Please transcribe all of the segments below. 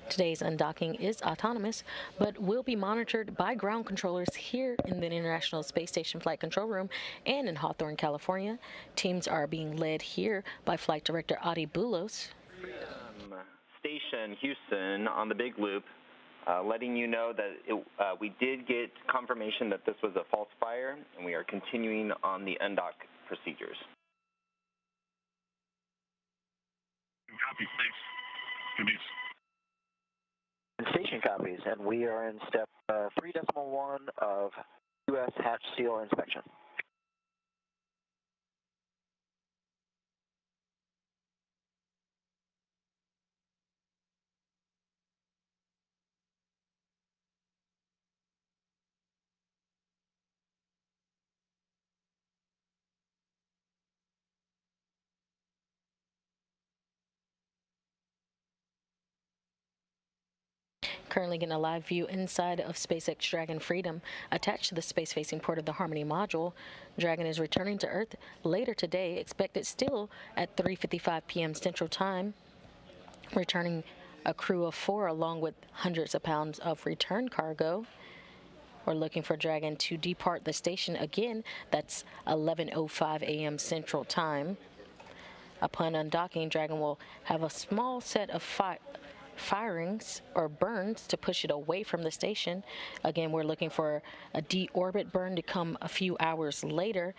Today's undocking is autonomous, but will be monitored by ground controllers here in the International Space Station Flight Control Room and in Hawthorne, California. Teams are being led here by Flight Director Adi Boulos. Station Houston on the Big Loop, letting you know that we did get confirmation that this was a false fire, and we are continuing on the undock procedures. Copy, thanks. Good news. Station copies, and we are in step 3.1 of U.S. hatch seal inspection. Currently getting a live view inside of SpaceX Dragon Freedom attached to the space-facing port of the Harmony module. Dragon is returning to Earth later today, expected still at 3:55 p.m. Central Time, returning a crew of 4 along with hundreds of pounds of return cargo. We're looking for Dragon to depart the station again. That's 11:05 a.m. Central Time. Upon undocking, Dragon will have a small set of firings or burns to push it away from the station. Again, we're looking for a deorbit burn to come a few hours later.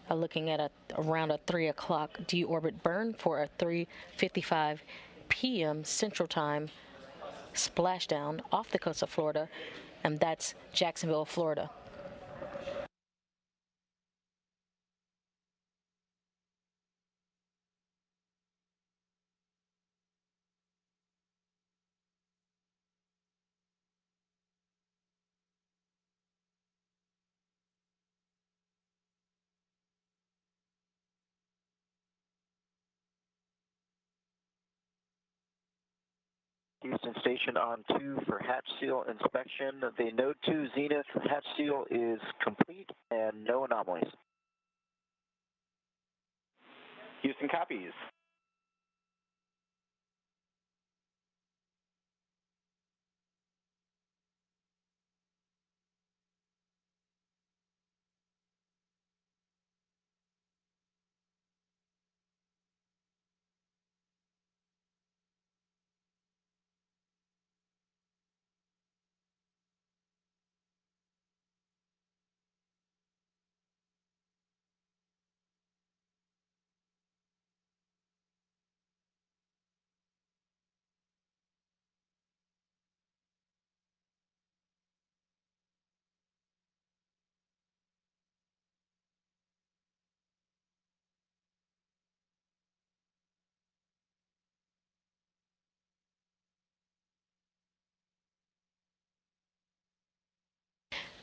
Looking at around a 3 o'clock deorbit burn for a 3:55 p.m. Central Time splashdown off the coast of Florida, and that's Jacksonville, Florida. Houston Station on 2 for hatch seal inspection. The Node 2 Zenith hatch seal is complete and no anomalies. Houston copies.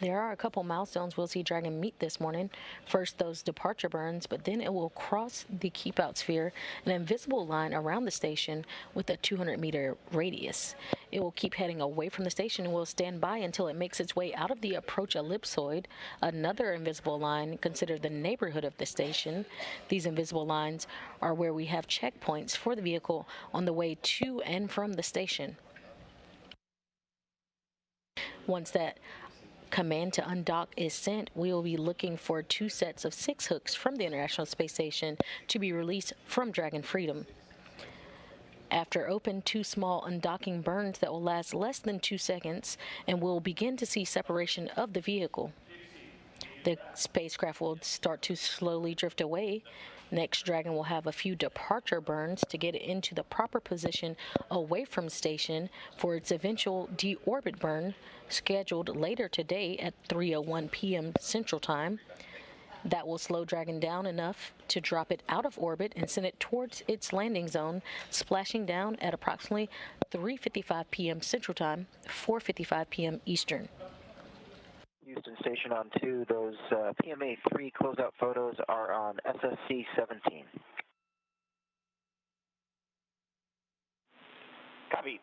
There are a couple milestones we'll see Dragon meet this morning. First, those departure burns, but then it will cross the keep out sphere, an invisible line around the station with a 200-meter radius. It will keep heading away from the station and will stand by until it makes its way out of the approach ellipsoid, another invisible line considered the neighborhood of the station. These invisible lines are where we have checkpoints for the vehicle on the way to and from the station. Once that command to undock is sent, we will be looking for 2 sets of 6 hooks from the International Space Station to be released from Dragon Freedom. After open, 2 small undocking burns that will last less than 2 seconds, and we'll begin to see separation of the vehicle. The spacecraft will start to slowly drift away. Next, Dragon will have a few departure burns to get it into the proper position away from station for its eventual deorbit burn, scheduled later today at 3:01 p.m. Central Time. That will slow Dragon down enough to drop it out of orbit and send it towards its landing zone, splashing down at approximately 3:55 p.m. Central Time, 4:55 p.m. Eastern. Houston Station on 2, those PMA 3 closeout photos are on SSC 17. Copy.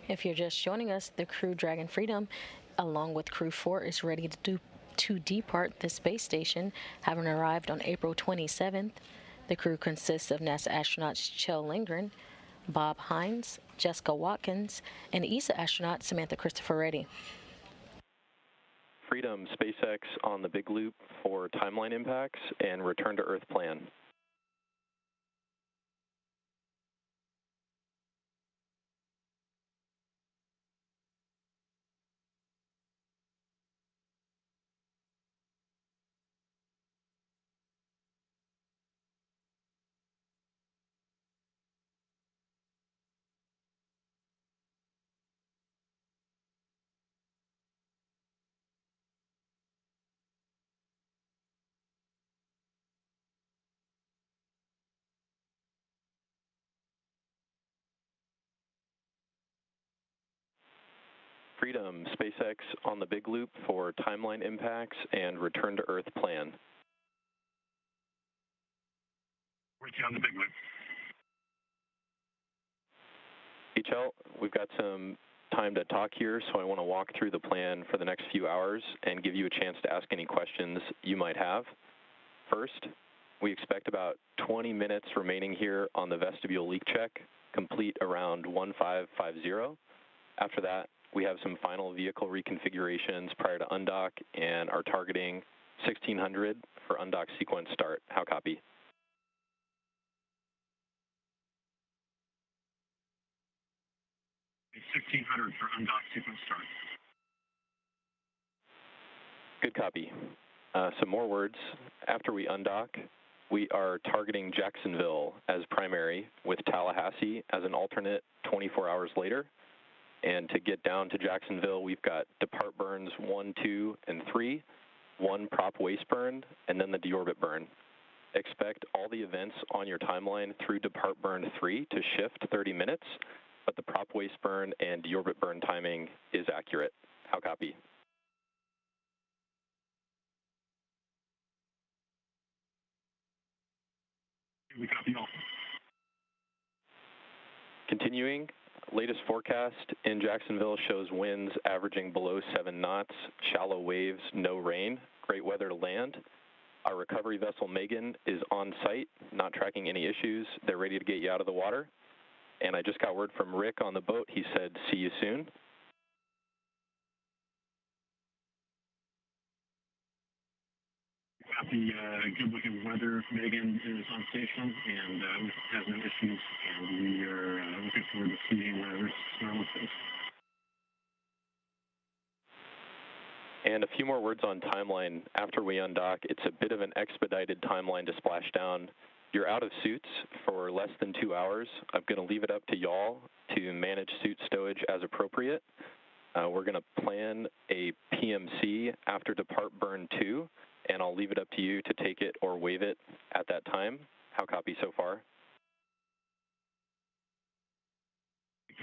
If you're just joining us, the crew Dragon Freedom, along with Crew 4, is ready to depart the space station, having arrived on April 27th. The crew consists of NASA astronauts Kjell Lindgren, Bob Hines, Jessica Watkins, and ESA astronaut Samantha Cristoforetti. Freedom, SpaceX on the big loop for timeline impacts and return to Earth plan. Freedom, SpaceX on the big loop for timeline impacts and return to Earth plan. With you on the big loop. Kjell, we've got some time to talk here, so I want to walk through the plan for the next few hours and give you a chance to ask any questions you might have. First, we expect about 20 minutes remaining here on the vestibule leak check, complete around 1550. After that, we have some final vehicle reconfigurations prior to undock and are targeting 1600 for undock sequence start. How copy? It's 1600 for undock sequence start. Good copy. Some more words. After we undock, we are targeting Jacksonville as primary with Tallahassee as an alternate 24 hours later. And to get down to Jacksonville, we've got depart burns 1, 2, and 3, 1 prop waste burn, and then the deorbit burn. Expect all the events on your timeline through depart burn 3 to shift 30 minutes, but the prop waste burn and deorbit burn timing is accurate. How copy? We copy all. Continuing, latest forecast in Jacksonville shows winds averaging below 7 knots, shallow waves, no rain, great weather to land. Our recovery vessel Megan is on site, not tracking any issues. They're ready to get you out of the water. And I just got word from Rick on the boat. He said, see you soon. Copy, good looking weather. Megan is on station and has no issues, and we are looking forward to seeing Rick's smile face. And a few more words on timeline. After we undock, it's a bit of an expedited timeline to splash down. You're out of suits for less than 2 hours. I'm going to leave it up to y'all to manage suit stowage as appropriate. We're going to plan a PMC after depart burn 2, and I'll leave it up to you to take it or waive it at that time. How copy so far?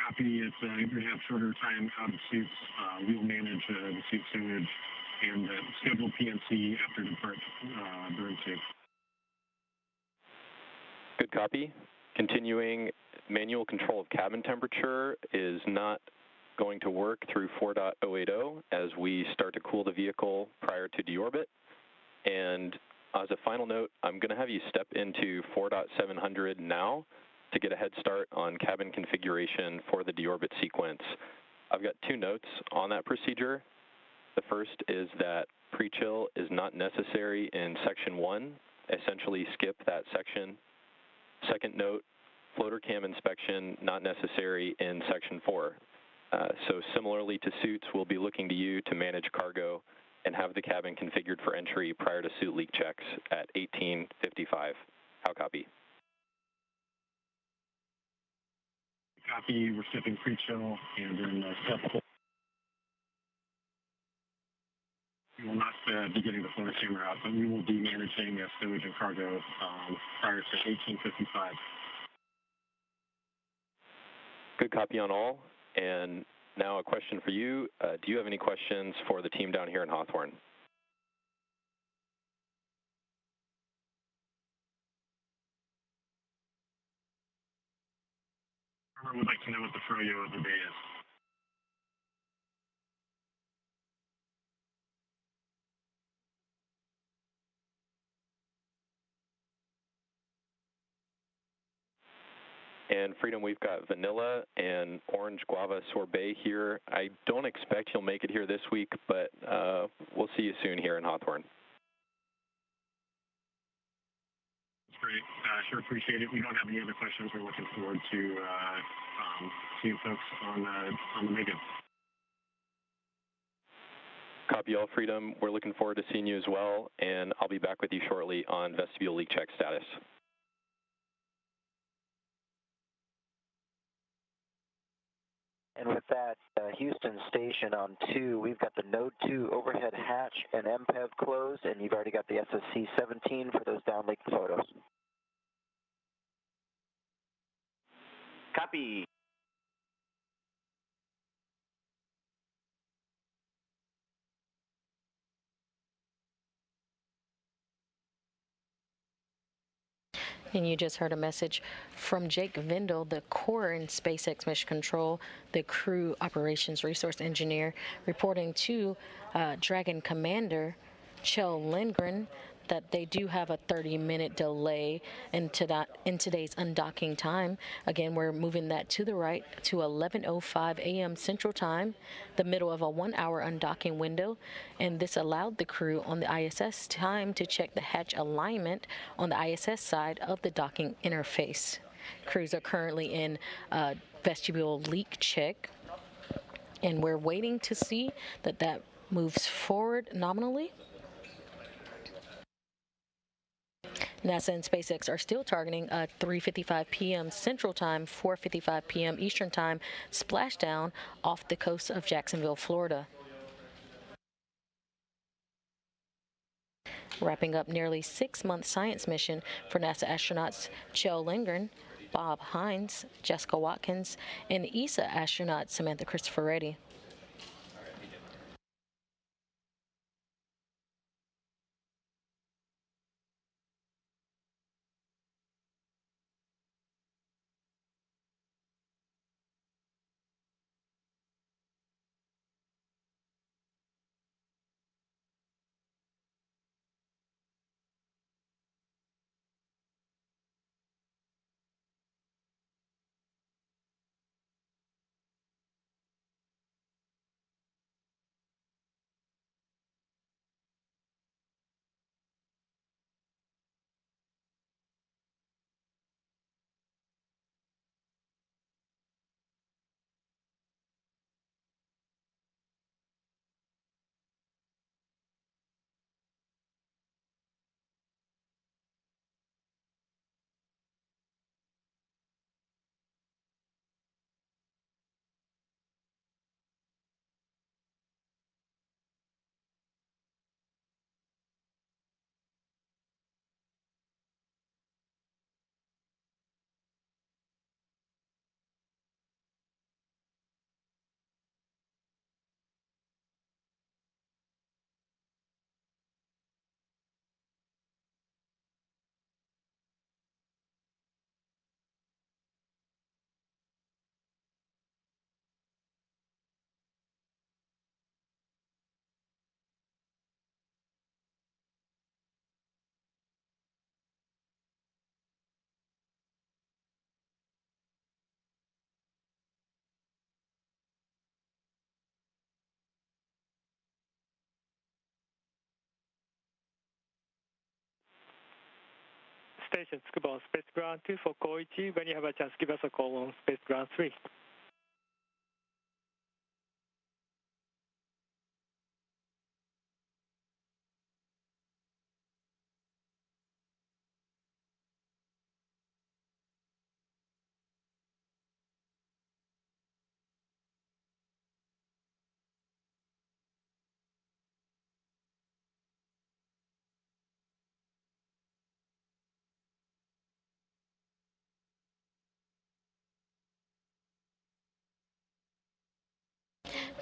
Copy, it's going to have shorter time out of suits. We'll manage the suit stowage and schedule PMC after depart burn 2. Good copy. Continuing, manual control of cabin temperature is not going to work through 4.080 as we start to cool the vehicle prior to deorbit. And as a final note, I'm going to have you step into 4.700 now to get a head start on cabin configuration for the deorbit sequence. I've got 2 notes on that procedure. The first is that pre-chill is not necessary in section 1. Essentially skip that section. Second note, floater cam inspection not necessary in section 4. So similarly to suits, we'll be looking to you to manage cargo and have the cabin configured for entry prior to suit leak checks at 18:55. How copy? Copy, we're stepping pre-chill and then step 4. We will not be getting the floater camera out, but we will be managing stowage and cargo prior to 18:55. Good copy on all. And now a question for you. Do you have any questions for the team down here in Hawthorne? I would like to know what the froyo of the day is. And Freedom, we've got vanilla and orange guava sorbet here. I don't expect you'll make it here this week, but we'll see you soon here in Hawthorne. Great. Sure appreciate it. We don't have any other questions. We're looking forward to seeing folks on the Mega. Copy all, Freedom. We're looking forward to seeing you as well, and I'll be back with you shortly on vestibule leak check status. And with that, Houston Station on 2, we've got the Node 2 overhead hatch and MPEV closed, and you've already got the SSC-17 for those downlink photos. Copy. And you just heard a message from Jake Vendel, the core in SpaceX Mission Control, the crew operations resource engineer, reporting to Dragon Commander Kjell Lindgren that they do have a 30-minute delay in today's undocking time. Again, we're moving that to the right to 11:05 a.m. Central Time, the middle of a 1-hour undocking window, and this allowed the crew on the ISS time to check the hatch alignment on the ISS side of the docking interface. Crews are currently in vestibule leak check, and we're waiting to see that moves forward nominally. NASA and SpaceX are still targeting a 3:55 p.m. Central Time, 4:55 p.m. Eastern Time splashdown off the coast of Jacksonville, Florida. Wrapping up nearly 6-month science mission for NASA astronauts Kjell Lindgren, Bob Hines, Jessica Watkins, and ESA astronaut Samantha Cristoforetti. Station Tsukuba on Space Ground 2 for Koichi. When you have a chance, give us a call on Space Ground 3.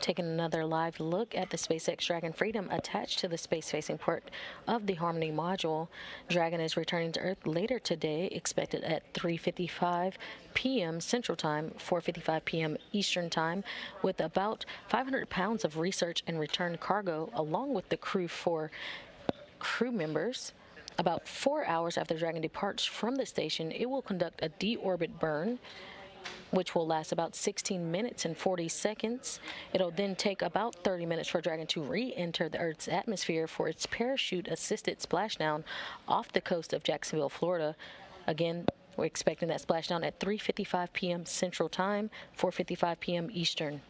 Taking another live look at the SpaceX Dragon Freedom attached to the space-facing port of the Harmony module. Dragon is returning to Earth later today, expected at 3:55 p.m. Central Time, 4:55 p.m. Eastern Time, with about 500 pounds of research and return cargo, along with the crew members. About 4 hours after Dragon departs from the station, it will conduct a deorbit burn, which will last about 16 minutes and 40 seconds. It'll then take about 30 minutes for Dragon to re-enter the Earth's atmosphere for its parachute-assisted splashdown off the coast of Jacksonville, Florida. Again, we're expecting that splashdown at 3:55 p.m. Central Time, 4:55 p.m. Eastern.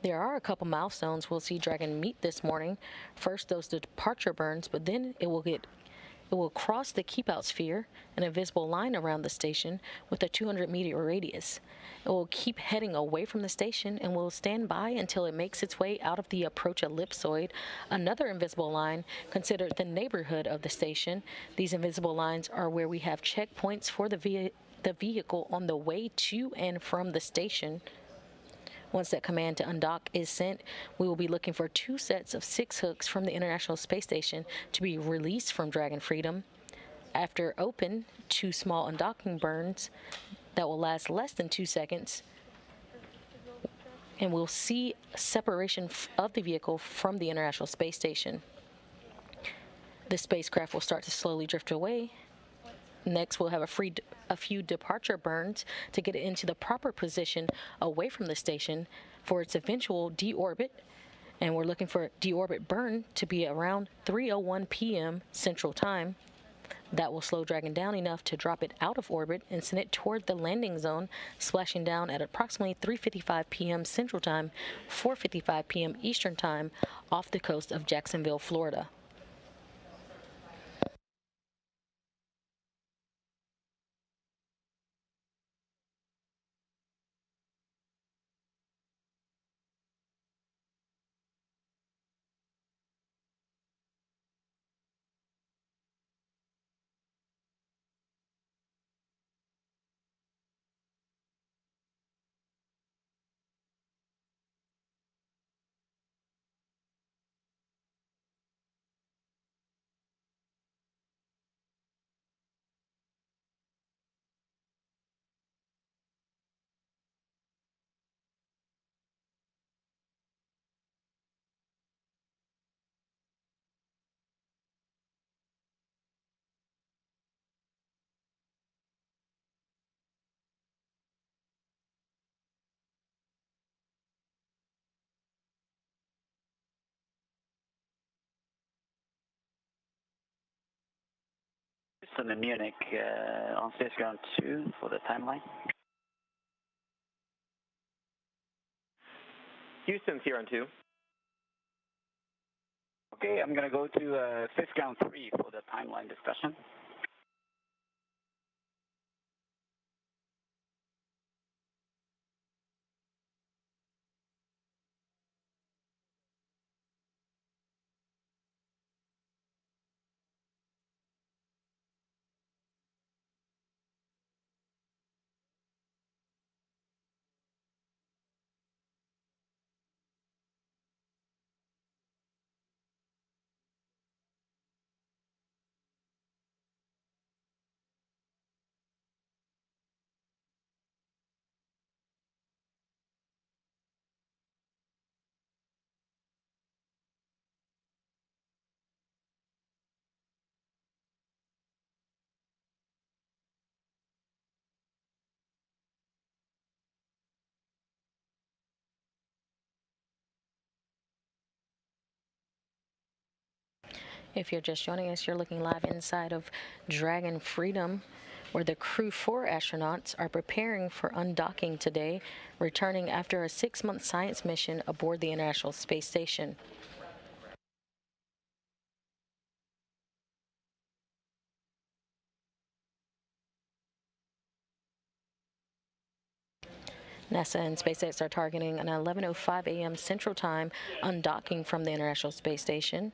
There are a couple milestones we'll see Dragon meet this morning. First, those departure burns, but then it will cross the keep-out sphere, an invisible line around the station with a 200-meter radius. It will keep heading away from the station and will stand by until it makes its way out of the approach ellipsoid, another invisible line considered the neighborhood of the station. These invisible lines are where we have checkpoints for the vehicle on the way to and from the station. Once that command to undock is sent, we will be looking for 2 sets of 6 hooks from the International Space Station to be released from Dragon Freedom. After open, 2 small undocking burns that will last less than 2 seconds, and we'll see separation of the vehicle from the International Space Station. The spacecraft will start to slowly drift away. Next, we'll have a few departure burns to get it into the proper position away from the station for its eventual deorbit. And we're looking for deorbit burn to be around 3:01 p.m. Central Time. That will slow Dragon down enough to drop it out of orbit and send it toward the landing zone, splashing down at approximately 3:55 p.m. Central Time, 4:55 p.m. Eastern Time, off the coast of Jacksonville, Florida. Houston and Munich on space ground 2 for the timeline. Houston's here on 2. Okay, I'm going to go to space ground 3 for the timeline discussion. If you're just joining us, you're looking live inside of Dragon Freedom, where the Crew 4 astronauts are preparing for undocking today, returning after a 6-month science mission aboard the International Space Station. NASA and SpaceX are targeting an 11:05 a.m. Central Time undocking from the International Space Station,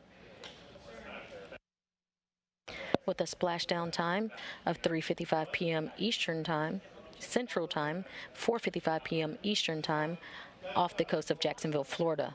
with a splashdown time of 3:55 p.m. Eastern Time, Central Time, 4:55 p.m. Eastern Time, off the coast of Jacksonville, Florida.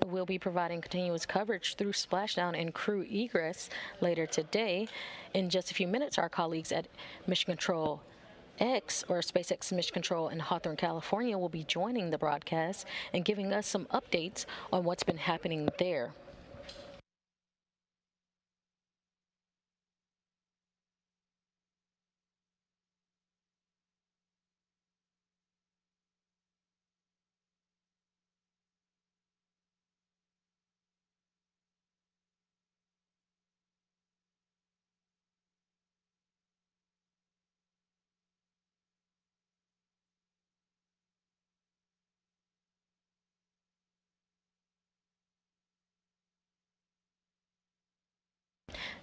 We'll be providing continuous coverage through splashdown and crew egress later today. In just a few minutes, our colleagues at Mission Control X, or SpaceX Mission Control in Hawthorne, California, will be joining the broadcast and giving us some updates on what's been happening there.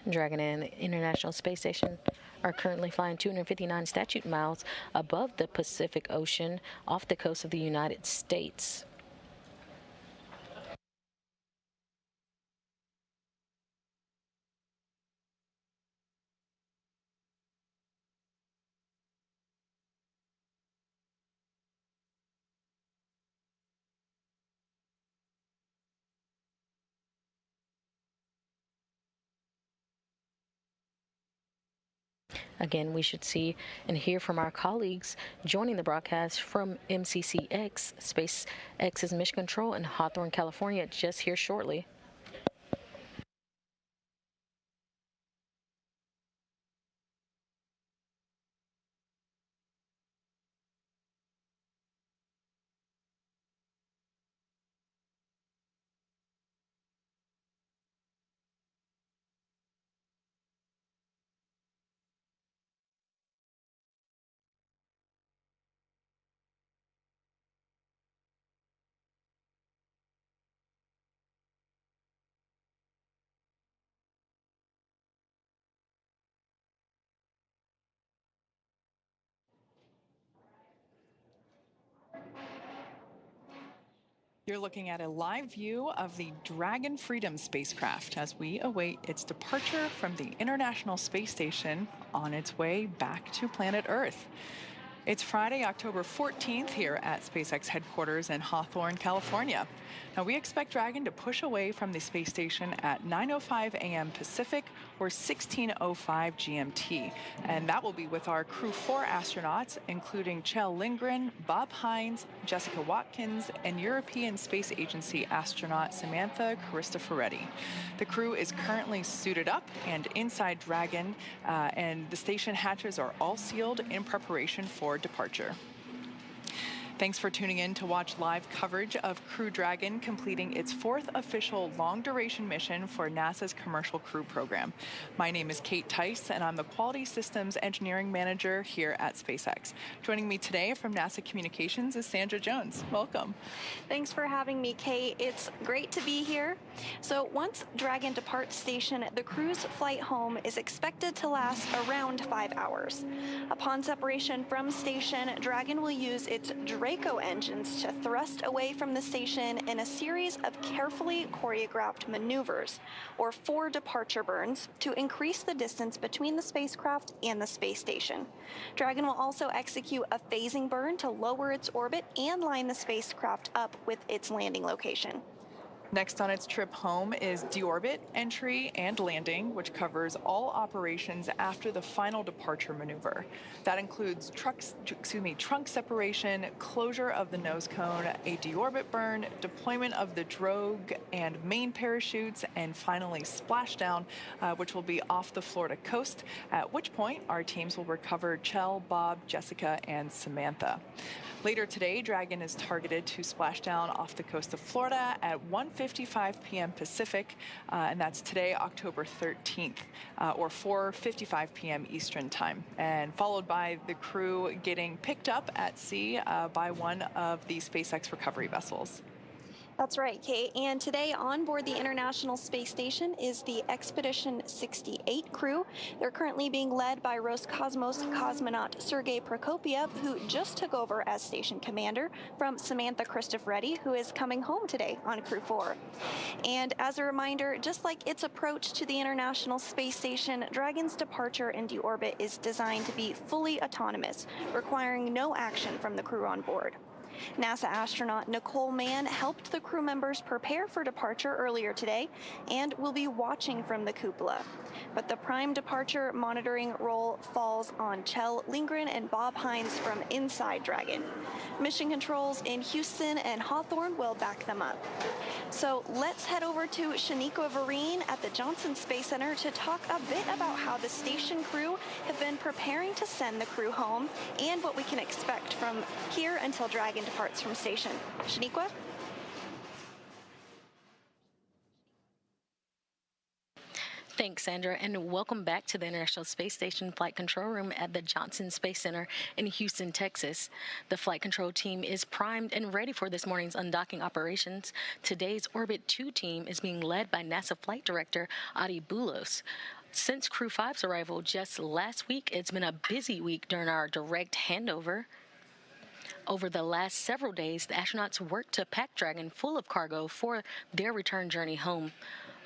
Dragon and the International Space Station are currently flying 259 statute miles above the Pacific Ocean off the coast of the United States. Again, we should see and hear from our colleagues joining the broadcast from MCCX, SpaceX's Mission Control in Hawthorne, California, just here shortly. You're looking at a live view of the Dragon Freedom spacecraft as we await its departure from the International Space Station on its way back to planet Earth. It's Friday, October 14th here at SpaceX headquarters in Hawthorne, California. Now, we expect Dragon to push away from the space station at 9:05 a.m. Pacific or 16:05 GMT. And that will be with our Crew 4 astronauts, including Kjell Lindgren, Bob Hines, Jessica Watkins, and European Space Agency astronaut Samantha Cristoforetti. The crew is currently suited up and inside Dragon, and the station hatches are all sealed in preparation for departure. Thanks for tuning in to watch live coverage of Crew Dragon completing its 4th official long-duration mission for NASA's Commercial Crew Program. My name is Kate Tice, and I'm the Quality Systems Engineering Manager here at SpaceX. Joining me today from NASA Communications is Sandra Jones. Welcome. Thanks for having me, Kate. It's great to be here. So once Dragon departs station, the crew's flight home is expected to last around 5 hours. Upon separation from station, Dragon will use its Draco engines to thrust away from the station in a series of carefully choreographed maneuvers, or 4 departure burns, to increase the distance between the spacecraft and the space station. Dragon will also execute a phasing burn to lower its orbit and line the spacecraft up with its landing location. Next on its trip home is deorbit, entry, and landing, which covers all operations after the final departure maneuver. That includes trunk separation, closure of the nose cone, a deorbit burn, deployment of the drogue and main parachutes, and finally splashdown, which will be off the Florida coast, at which point our teams will recover Kjell, Bob, Jessica, and Samantha. Later today, Dragon is targeted to splash down off the coast of Florida at 1:55 p.m. Pacific, and that's today, October 13th, or 4:55 p.m. Eastern Time, and followed by the crew getting picked up at sea by one of the SpaceX recovery vessels. That's right, Kate. And today on board the International Space Station is the Expedition 68 crew. They're currently being led by Roscosmos cosmonaut Sergei Prokopyev, who just took over as station commander from Samantha Cristoforetti, who is coming home today on Crew 4. And as a reminder, just like its approach to the International Space Station, Dragon's departure and deorbit is designed to be fully autonomous, requiring no action from the crew on board. NASA astronaut Nicole Mann helped the crew members prepare for departure earlier today and will be watching from the cupola. But the prime departure monitoring role falls on Kjell Lindgren and Bob Hines from inside Dragon. Mission controls in Houston and Hawthorne will back them up. So let's head over to Shaniqua Vereen at the Johnson Space Center to talk a bit about how the station crew have been preparing to send the crew home and what we can expect from here until Dragon departs from station. Shaniqua? Thanks, Sandra, and welcome back to the International Space Station Flight Control Room at the Johnson Space Center in Houston, Texas. The flight control team is primed and ready for this morning's undocking operations. Today's Orbit 2 team is being led by NASA Flight Director Adi Boulos. Since Crew 5's arrival just last week, it's been a busy week during our direct handover. Over the last several days, the astronauts worked to pack Dragon full of cargo for their return journey home.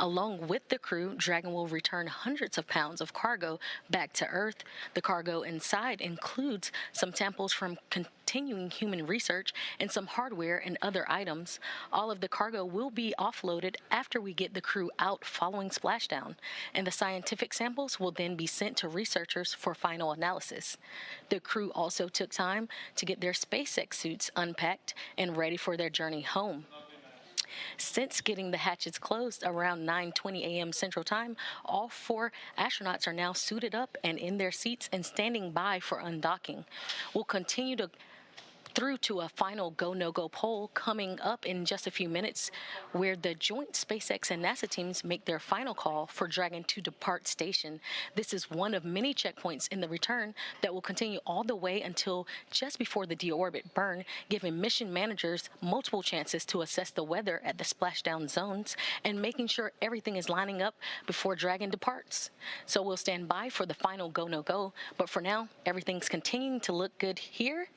Along with the crew, Dragon will return hundreds of pounds of cargo back to Earth. The cargo inside includes some samples from continuing human research and some hardware and other items. All of the cargo will be offloaded after we get the crew out following splashdown, and the scientific samples will then be sent to researchers for final analysis. The crew also took time to get their SpaceX suits unpacked and ready for their journey home. Since getting the hatches closed around 9:20 a.m. Central Time, all 4 astronauts are now suited up and in their seats and standing by for undocking. We'll continue through to a final go, no-go poll coming up in just a few minutes, where the joint SpaceX and NASA teams make their final call for Dragon to depart station. This is one of many checkpoints in the return that will continue all the way until just before the deorbit burn, giving mission managers multiple chances to assess the weather at the splashdown zones and making sure everything is lining up before Dragon departs. So we'll stand by for the final go, no-go, but for now, everything's continuing to look good here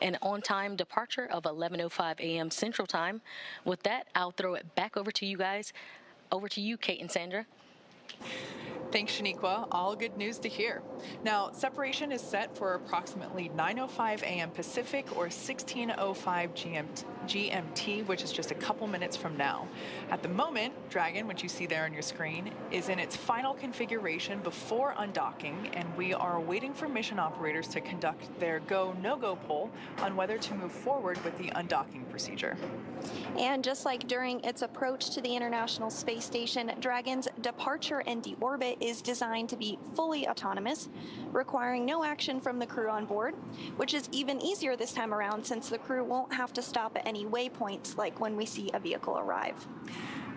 and on time departure of 11:05 a.m. Central Time. With that, I'll throw it back over to you guys. Over to you, Kate and Sandra. Thanks, Shaniqua. All good news to hear. Now, separation is set for approximately 9:05 a.m. Pacific or 16:05 GMT, which is just a couple minutes from now. At the moment, Dragon, which you see there on your screen, is in its final configuration before undocking, and we are waiting for mission operators to conduct their go, no-go poll on whether to move forward with the undocking procedure. And just like during its approach to the International Space Station, Dragon's departure and deorbit is designed to be fully autonomous, requiring no action from the crew on board, which is even easier this time around since the crew won't have to stop at any waypoints like when we see a vehicle arrive.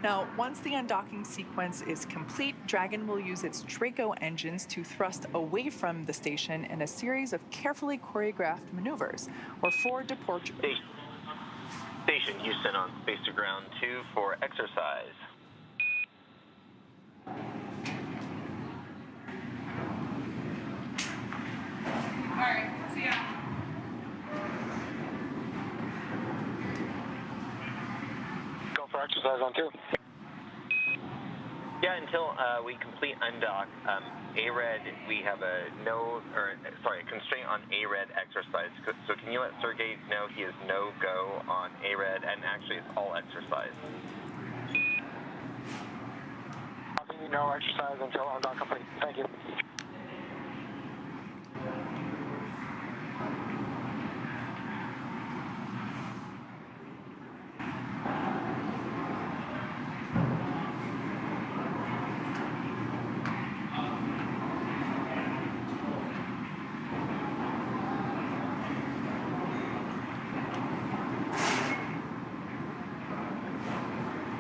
Now, once the undocking sequence is complete, Dragon will use its Draco engines to thrust away from the station in a series of carefully choreographed maneuvers, or for departure. Station Houston on Space to Ground 2 for exercise. All right, see ya. Go for exercise on 2. Yeah, until we complete undock, ARED, we have a constraint on ARED exercise. So can you let Sergey know he is no-go on ARED, and actually it's all exercise? No exercise until undock complete. Thank you.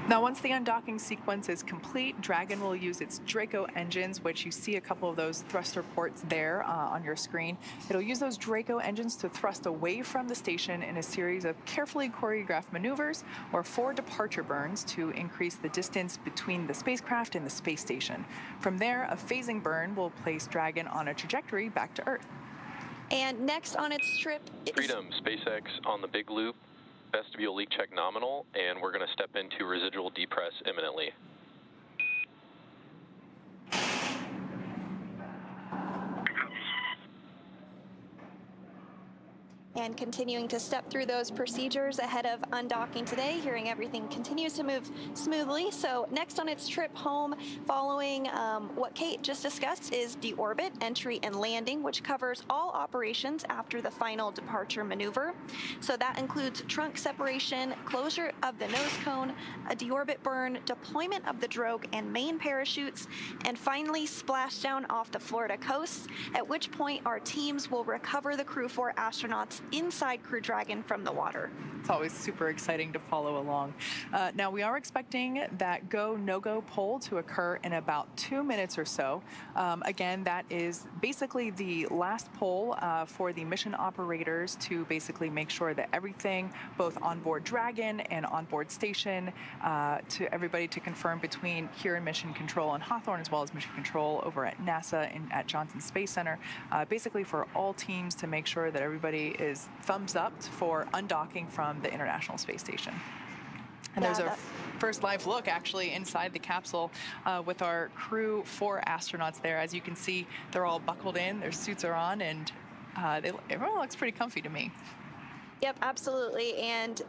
Now, once the undocking sequence is complete, Dragon will use its Draco engines, which you see a couple of those thruster ports there on your screen. It'll use those Draco engines to thrust away from the station in a series of carefully choreographed maneuvers or 4 departure burns to increase the distance between the spacecraft and the space station. From there, a phasing burn will place Dragon on a trajectory back to Earth. And next on its trip is Freedom, SpaceX on the big loop. Vestibule leak check nominal, and we're going to step into residual depress imminently. And continuing to step through those procedures ahead of undocking today, hearing everything continues to move smoothly. So next on its trip home, following what Kate just discussed, is deorbit, entry, and landing, which covers all operations after the final departure maneuver. So that includes trunk separation, closure of the nose cone, a deorbit burn, deployment of the drogue and main parachutes, and finally splashdown off the Florida coast, at which point our teams will recover the Crew 4 astronauts inside Crew Dragon from the water. It's always super exciting to follow along. Now, we are expecting that go, no-go poll to occur in about 2 minutes or so. Again, that is basically the last poll for the mission operators to basically make sure that everything, both on board Dragon and on board station, to everybody to confirm between here in Mission Control on Hawthorne, as well as Mission Control over at NASA and at Johnson Space Center, basically for all teams to make sure that everybody is thumbs up for undocking from the International Space Station. And there's our first live look actually inside the capsule with our Crew 4 astronauts there. As you can see, they're all buckled in, their suits are on, and everyone looks pretty comfy to me. Yep, absolutely. And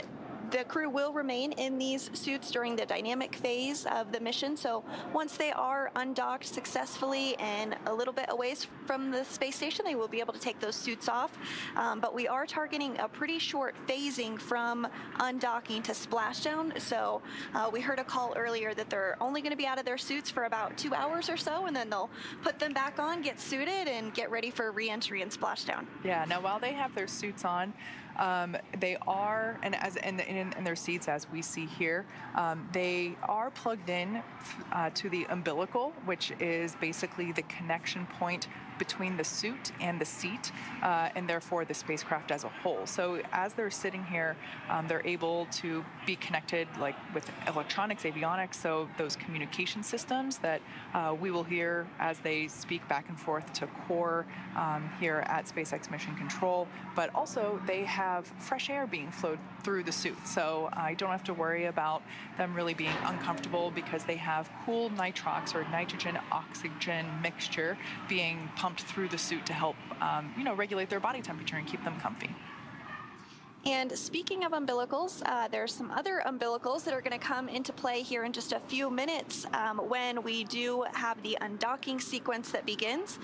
the crew will remain in these suits during the dynamic phase of the mission. So once they are undocked successfully and a little bit away from the space station, they will be able to take those suits off. But we are targeting a pretty short phasing from undocking to splashdown. So we heard a call earlier that they're only going to be out of their suits for about 2 hours or so, and then they'll put them back on, get suited, and get ready for re-entry and splashdown. Yeah, now while they have their suits on, they are, and as in their seats, as we see here, they are plugged in to the umbilical, which is basically the connection point between the suit and the seat, and therefore the spacecraft as a whole. So as they're sitting here, they're able to be connected like with electronics, avionics, so those communication systems that we will hear as they speak back and forth to core here at SpaceX Mission Control. But also they have fresh air being flowed through the suit, so I don't have to worry about them really being uncomfortable because they have cool nitrox or nitrogen oxygen mixture being pumped through the suit to help regulate their body temperature and keep them comfy. And speaking of umbilicals, there's some other umbilicals that are going to come into play here in just a few minutes when we do have the undocking sequence that begins.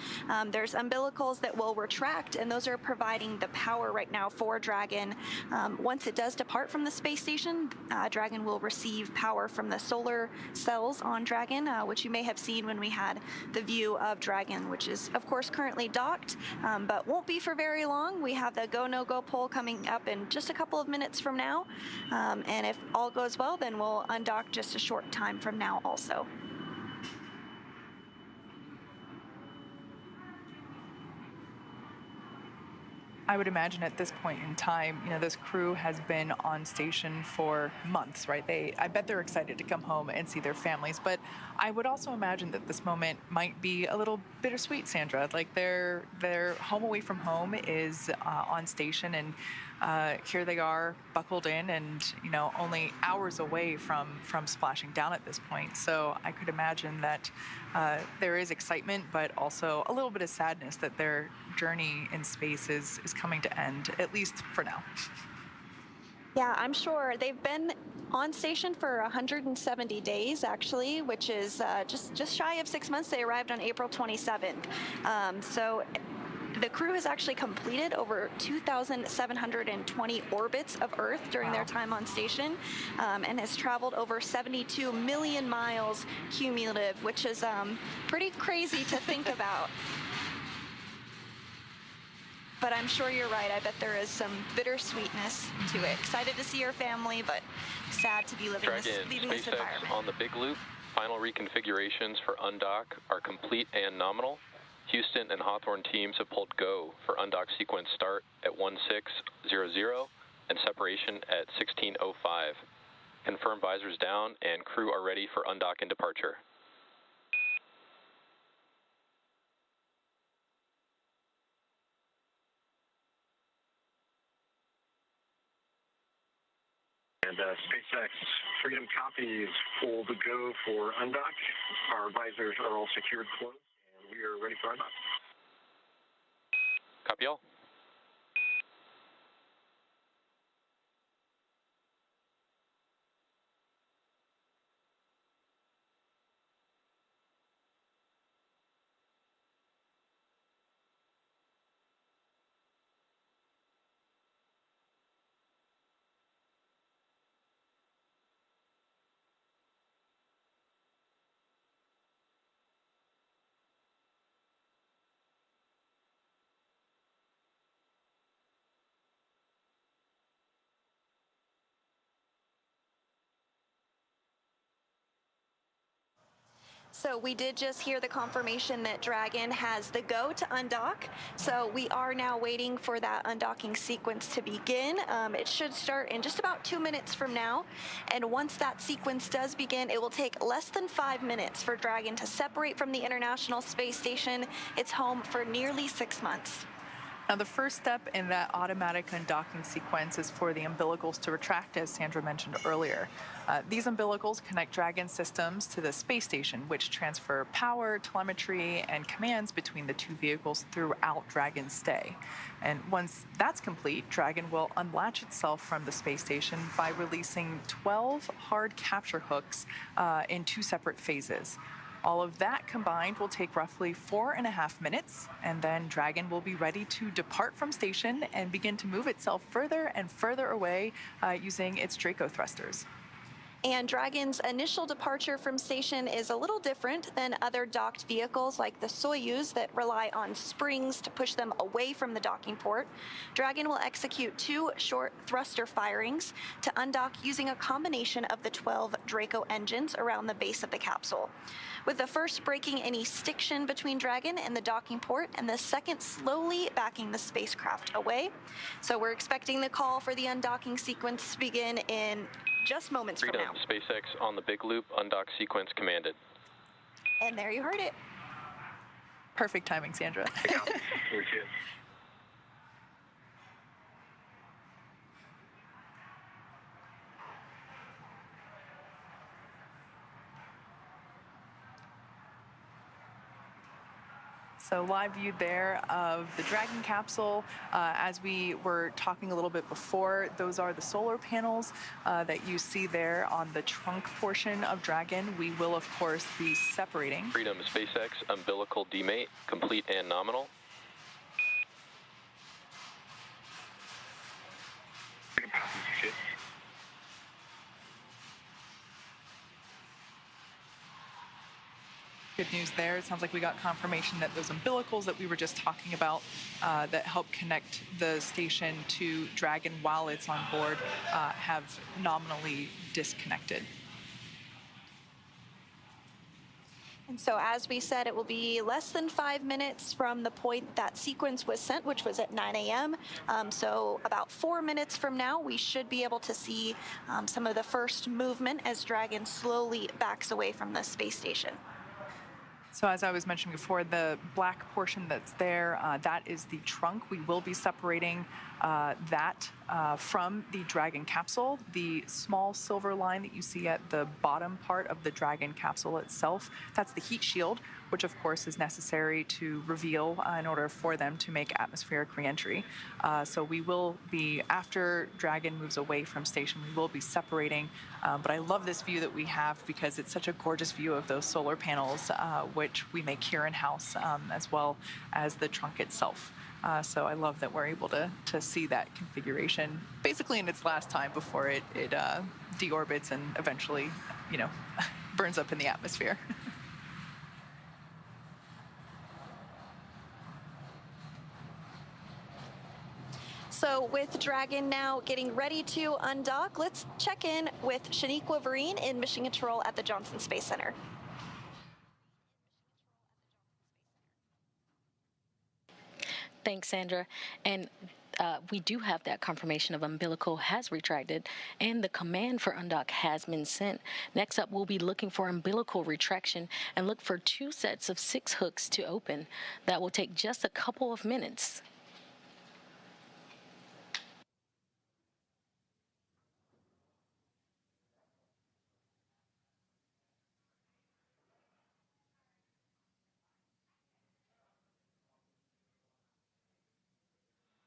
There's umbilicals that will retract, and those are providing the power right now for Dragon. Once it does depart from the space station, Dragon will receive power from the solar cells on Dragon, which you may have seen when we had the view of Dragon, which is, of course, currently docked, but won't be for very long. We have the go, no-go poll coming up in just a couple of minutes from now, and if all goes well, then we'll undock just a short time from now also. I would imagine at this point in time, this crew has been on station for months, right? I bet they're excited to come home and see their families. But I would also imagine that this moment might be a little bittersweet, Sandra. Like their home away from home is on station, and here they are buckled in and, only hours away from splashing down at this point. So I could imagine that there is excitement, but also a little bit of sadness that their journey in space is coming to end, at least for now. Yeah, I'm sure. They've been on station for 170 days, actually, which is just shy of 6 months. They arrived on April 27th. So the crew has actually completed over 2,720 orbits of Earth during their time on station, and has traveled over 72 million miles cumulative, which is pretty crazy to think about. But I'm sure you're right. I bet there is some bittersweetness to it. Excited to see your family, but sad to be leaving this environment. On the big loop, final reconfigurations for undock are complete and nominal. Houston and Hawthorne teams have pulled go for undock sequence start at 1600 and separation at 1605. Confirm visors down and crew are ready for undock and departure. And SpaceX Freedom copies full to go for undock. Our visors are all secured closed, and we are ready for undock. Copy all. So we did just hear the confirmation that Dragon has the go to undock. So we are now waiting for that undocking sequence to begin. It should start in just about 2 minutes from now. And once that sequence does begin, it will take less than 5 minutes for Dragon to separate from the International Space Station. It's home for nearly 6 months. Now, the first step in that automatic undocking sequence is for the umbilicals to retract, as Sandra mentioned earlier. These umbilicals connect Dragon systems to the space station, which transfer power, telemetry, and commands between the two vehicles throughout Dragon's stay. And once that's complete, Dragon will unlatch itself from the space station by releasing 12 hard capture hooks in 2 separate phases. All of that combined will take roughly 4.5 minutes, and then Dragon will be ready to depart from station and begin to move itself further and further away using its Draco thrusters. And Dragon's initial departure from station is a little different than other docked vehicles like the Soyuz that rely on springs to push them away from the docking port. Dragon will execute 2 short thruster firings to undock using a combination of the 12 Draco engines around the base of the capsule, with the first breaking any stiction between Dragon and the docking port, and the second slowly backing the spacecraft away. So we're expecting the call for the undocking sequence to begin in just moments from now. SpaceX on the big loop, undock sequence commanded. And there you heard it. Perfect timing, Sandra. So live view there of the Dragon capsule. As we were talking a little bit before, those are the solar panels that you see there on the trunk portion of Dragon. We will, of course, be separating. Freedom SpaceX, umbilical demate, complete and nominal. Good news there. It sounds like we got confirmation that those umbilicals that we were just talking about that help connect the station to Dragon while it's on board have nominally disconnected. And so as we said, it will be less than 5 minutes from the point that sequence was sent, which was at 9 a.m. So about 4 minutes from now, we should be able to see some of the first movement as Dragon slowly backs away from the space station. So as I was mentioning before, the black portion that's there, that is the trunk. We will be separating that from the Dragon capsule. The small silver line that you see at the bottom part of the Dragon capsule itself, that's the heat shield, which of course is necessary to reveal in order for them to make atmospheric reentry. So we will be, after Dragon moves away from station, we will be separating. But I love this view that we have because it's such a gorgeous view of those solar panels, which we make here in-house, as well as the trunk itself. So I love that we're able to see that configuration basically in its last time before it deorbits and eventually, burns up in the atmosphere. So with Dragon now getting ready to undock, let's check in with Shaniqua Vereen in Mission Control at the Johnson Space Center. Thanks, Sandra. And we do have that confirmation of umbilical has retracted and the command for undock has been sent. Next up, we'll be looking for umbilical retraction and look for 2 sets of 6 hooks to open. That will take just a couple of minutes.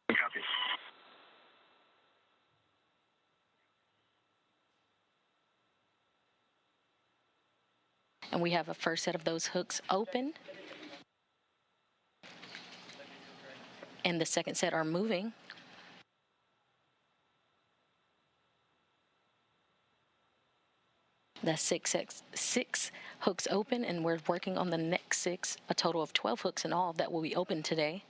Copy. And we have a first set of those hooks open. And the second set are moving. That's 6 hooks open, and we're working on the next 6, a total of 12 hooks in all that will be open today.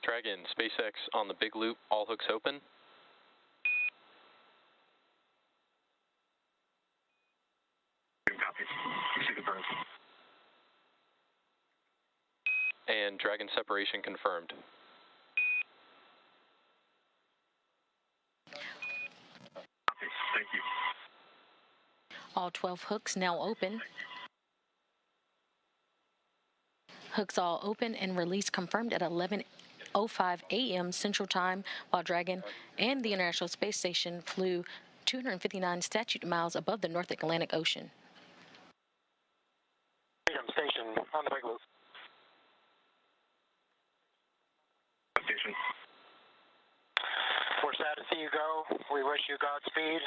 Dragon, SpaceX on the big loop, all hooks open. Copy. You see the burns. And Dragon separation confirmed. Copy. Thank you. All 12 hooks now open. Hooks all open and release confirmed at 11:05 a.m. Central Time, while Dragon and the International Space Station flew 259 statute miles above the North Atlantic Ocean. Freedom Station on the big loop. Station. We're sad to see you go. We wish you Godspeed,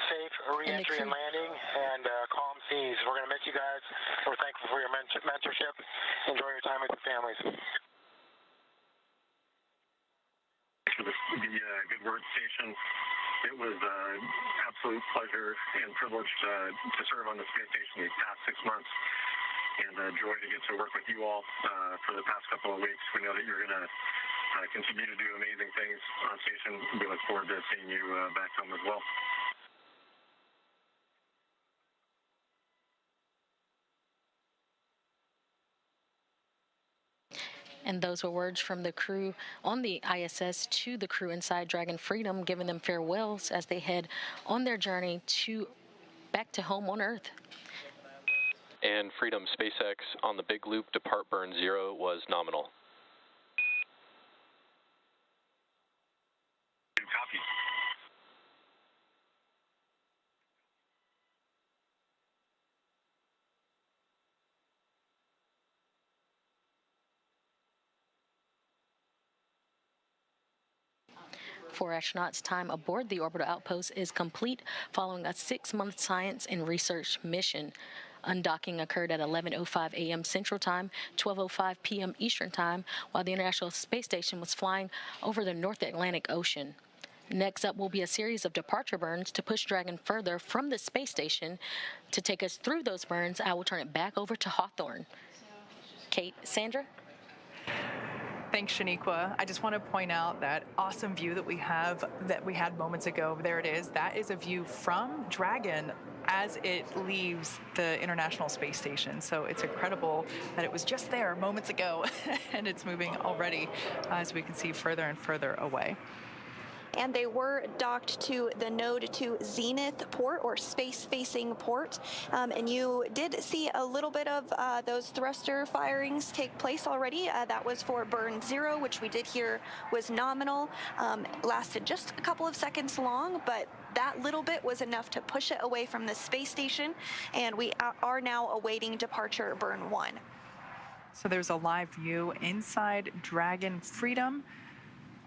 safe re-entry and landing, and calm seas. We're going to miss you guys. We're thankful for your mentorship. Enjoy your time with your families. Thanks for the good work, station. It was an absolute pleasure and privilege to serve on the space station these past 6 months, and a joy to get to work with you all for the past couple of weeks. We know that you're going to continue to do amazing things on station. We look forward to seeing you back home as well. And those were words from the crew on the ISS to the crew inside Dragon Freedom, giving them farewells as they head on their journey back to home on Earth. And Freedom, SpaceX on the big loop, depart burn 0 was nominal. Copy. For astronauts, time aboard the orbital outpost is complete following a 6-month science and research mission. Undocking occurred at 11:05 a.m. Central Time, 12:05 p.m. Eastern Time, while the International Space Station was flying over the North Atlantic Ocean. Next up will be a series of departure burns to push Dragon further from the space station. To take us through those burns, I will turn it back over to Hawthorne. Kate, Sandra? Thanks, Shaniqua. I just want to point out that awesome view that we had moments ago. There it is. That is a view from Dragon as it leaves the International Space Station. So it's incredible that it was just there moments ago and it's moving already as we can see further and further away. And they were docked to the Node 2 Zenith port, or space-facing port. And you did see a little bit of those thruster firings take place already. That was for burn 0, which we did hear was nominal. Lasted just a couple of seconds long, but that little bit was enough to push it away from the space station. And we are now awaiting departure burn 1. So there's a live view inside Dragon Freedom.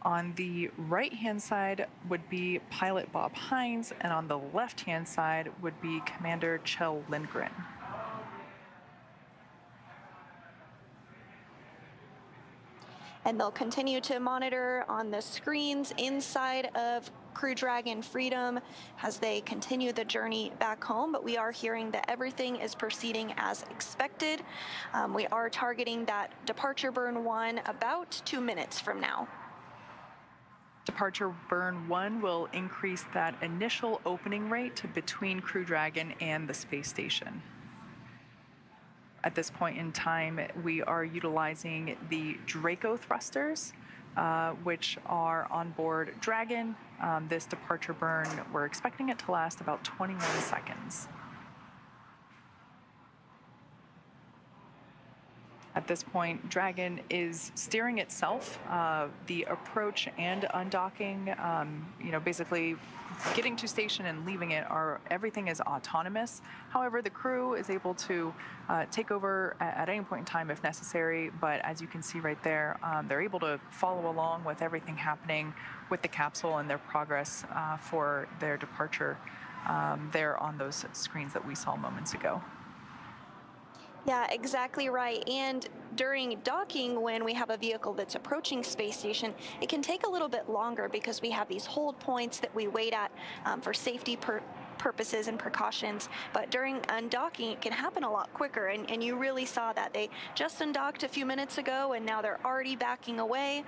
On the right-hand side would be pilot Bob Hines, and on the left-hand side would be Commander Kjell Lindgren. And they'll continue to monitor on the screens inside of Crew Dragon Freedom as they continue the journey back home, but we are hearing that everything is proceeding as expected. We are targeting that departure burn 1 about 2 minutes from now. Departure burn 1 will increase that initial opening rate between Crew Dragon and the space station. At this point in time, we are utilizing the Draco thrusters, which are on board Dragon. This departure burn, we're expecting it to last about 21 seconds. At this point, Dragon is steering itself. The approach and undocking, basically getting to station and leaving it, everything is autonomous. However, the crew is able to take over at any point in time if necessary. But as you can see right there, they're able to follow along with everything happening with the capsule and their progress for their departure there on those screens that we saw moments ago. Yeah, exactly right. And during docking, when we have a vehicle that's approaching space station, it can take a little bit longer because we have these hold points that we wait at for safety purposes and precautions, but during undocking, it can happen a lot quicker, and you really saw that. They just undocked a few minutes ago, and now they're already backing away.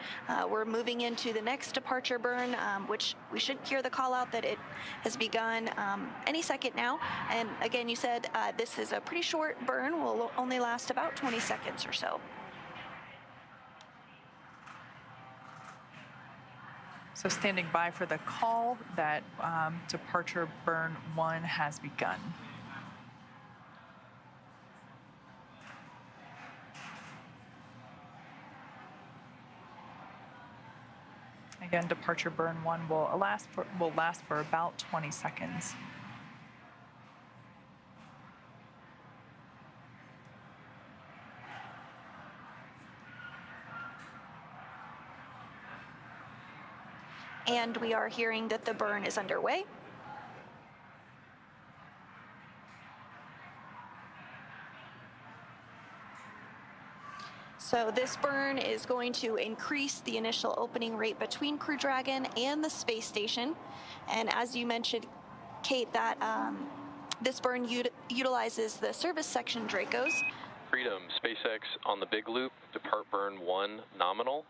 We're moving into the next departure burn, which we should hear the call out that it has begun any second now. And again, you said this is a pretty short burn, will only last about 20 seconds or so. So standing by for the call that departure burn 1 has begun. Again, departure burn 1 will last for about 20 seconds. And we are hearing that the burn is underway. So this burn is going to increase the initial opening rate between Crew Dragon and the space station. And as you mentioned, Kate, that this burn utilizes the service section Dracos. Freedom, SpaceX on the big loop, depart burn 1 nominal.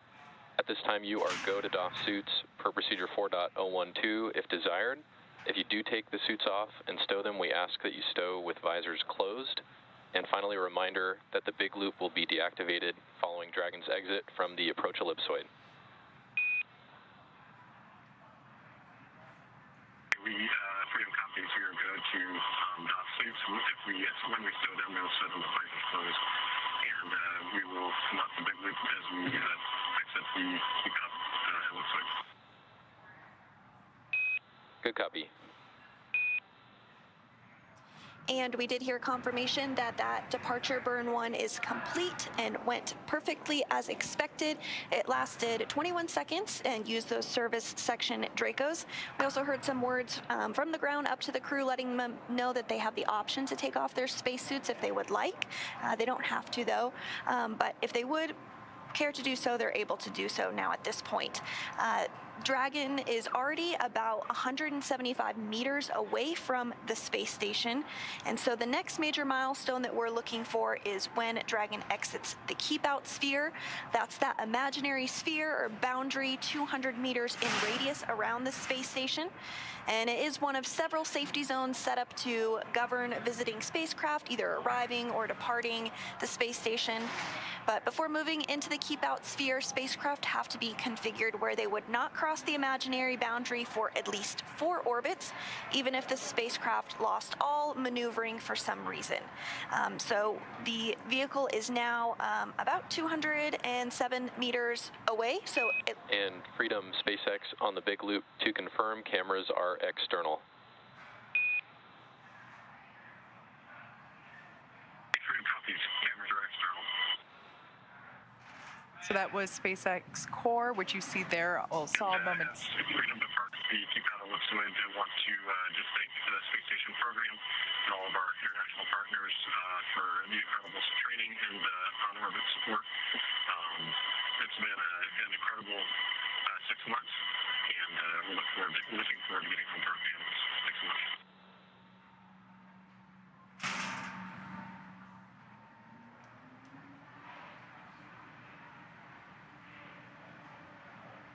At this time, you are go to doff suits per procedure 4.012 if desired. If you do take the suits off and stow them, we ask that you stow with visors closed. And finally, a reminder that the big loop will be deactivated following Dragon's exit from the approach ellipsoid. Freedom copies here go to doff suits. When we stow them, we'll stow them with visors closed. And we will come up the big loop as we exit the ellipsoid. Good copy. And we did hear confirmation that that departure burn 1 is complete and went perfectly as expected. It lasted 21 seconds and used those service section Dracos. We also heard some words from the ground up to the crew letting them know that they have the option to take off their spacesuits if they would like. They don't have to though, but if they would care to do so, they're able to do so now at this point. Dragon is already about 175 meters away from the space station, and so the next major milestone that we're looking for is when Dragon exits the keep out sphere. That's that imaginary sphere or boundary 200 meters in radius around the space station, and it is one of several safety zones set up to govern visiting spacecraft either arriving or departing the space station. But before moving into the keep out sphere, spacecraft have to be configured where they would not cross the imaginary boundary for at least 4 orbits, even if the spacecraft lost all maneuvering for some reason. So the vehicle is now about 207 meters away. And Freedom, SpaceX on the big loop to confirm cameras are external. Freedom copies. Cameras are external. So that was SpaceX core, which you see there. We'll saw moments. Freedom departs the keep out ellipsoid. I want to just thank the space station program and all of our international partners for the incredible training and on-orbit support. It's been an incredible 6 months, and we're looking forward to getting home to our families. Thanks so much.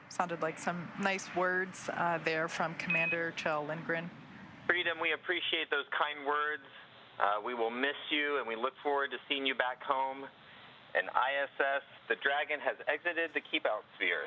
Sounded like some nice words there from Commander Kjell Lindgren. Freedom, we appreciate those kind words. We will miss you, and we look forward to seeing you back home. And ISS, the Dragon has exited the keep-out sphere.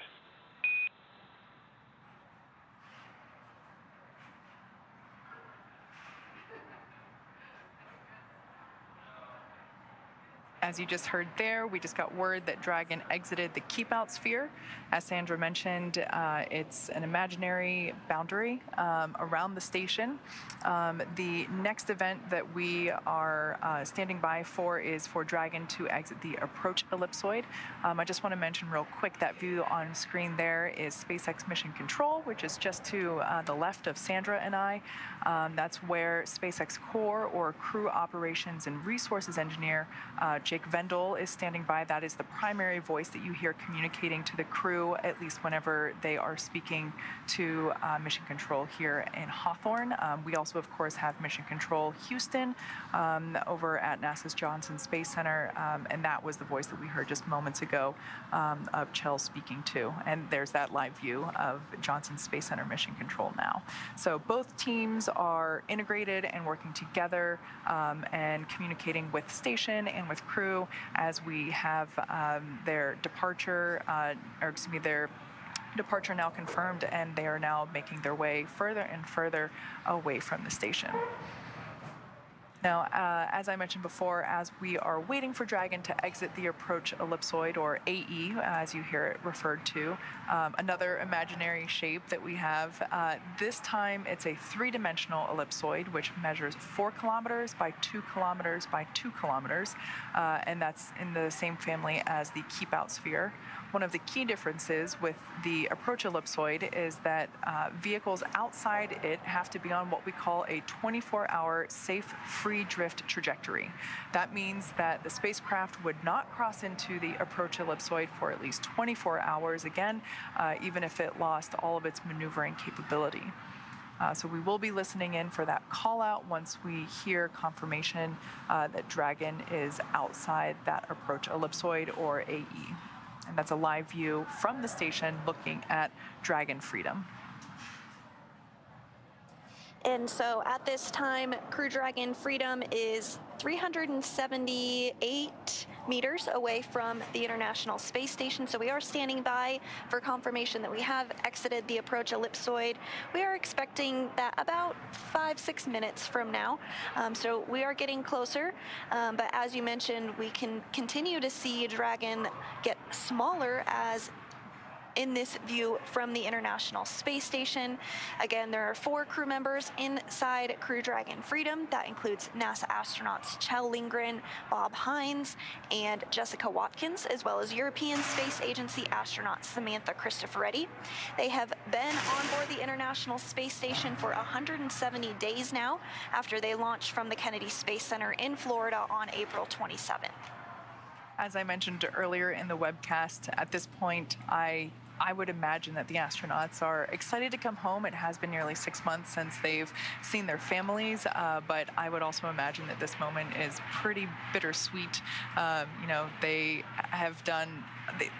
As you just heard there, we just got word that Dragon exited the keep-out sphere. As Sandra mentioned, it's an imaginary boundary around the station. The next event that we are standing by for is for Dragon to exit the approach ellipsoid. I just want to mention real quick that view on screen there is SpaceX Mission Control, which is just to the left of Sandra and I. That's where SpaceX Core or Crew Operations and Resources Engineer Jake Vendel is standing by. That is the primary voice that you hear communicating to the crew, at least whenever they are speaking to Mission Control here in Hawthorne. We also, of course, have Mission Control Houston over at NASA's Johnson Space Center, and that was the voice that we heard just moments ago of Kjell speaking to. And there's that live view of Johnson Space Center Mission Control now. So both teams are integrated and working together and communicating with station and with crew as we have their departure, their departure now confirmed, and they are now making their way further and further away from the station. Now, as I mentioned before, as we are waiting for Dragon to exit the approach ellipsoid, or AE, as you hear it referred to, another imaginary shape that we have. This time, it's a three-dimensional ellipsoid, which measures 4 kilometers by 2 kilometers by 2 kilometers, and that's in the same family as the Keep-Out sphere. One of the key differences with the approach ellipsoid is that vehicles outside it have to be on what we call a 24-hour safe free drift trajectory. That means that the spacecraft would not cross into the approach ellipsoid for at least 24 hours again, even if it lost all of its maneuvering capability. So we will be listening in for that call out once we hear confirmation that Dragon is outside that approach ellipsoid, or AE. And that's a live view from the station looking at Dragon Freedom. And so at this time, Crew Dragon Freedom is 378 meters away from the International Space Station. So we are standing by for confirmation that we have exited the approach ellipsoid. We are expecting that about 5-6 minutes from now. So we are getting closer. But as you mentioned, we can continue to see Dragon get smaller as in this view from the International Space Station. Again, there are 4 crew members inside Crew Dragon Freedom. That includes NASA astronauts Kjell Lindgren, Bob Hines, and Jessica Watkins, as well as European Space Agency astronaut Samantha Cristoforetti. They have been on board the International Space Station for 170 days now, after they launched from the Kennedy Space Center in Florida on April 27th. As I mentioned earlier in the webcast, at this point, I would imagine that the astronauts are excited to come home. It has been nearly 6 months since they've seen their families, but I would also imagine that this moment is pretty bittersweet. They have done,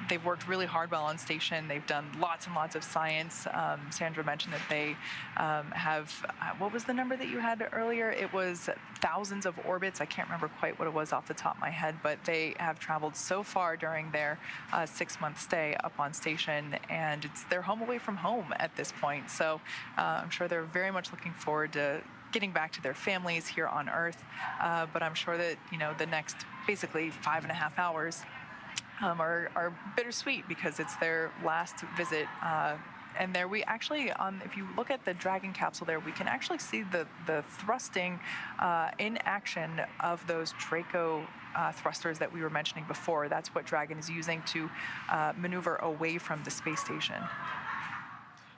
they've worked really hard while on station. They've done lots and lots of science. Sandra mentioned that they have, what was the number that you had earlier? It was thousands of orbits. I can't remember quite what it was off the top of my head, but they have traveled so far during their 6-month stay up on station, and it's their home away from home at this point. So I'm sure they're very much looking forward to getting back to their families here on Earth. But I'm sure that, the next basically 5.5 hours are bittersweet because it's their last visit. And there we actually, if you look at the Dragon capsule there, we can actually see the thrusting in action of those Draco thrusters that we were mentioning before. That's what Dragon is using to maneuver away from the space station.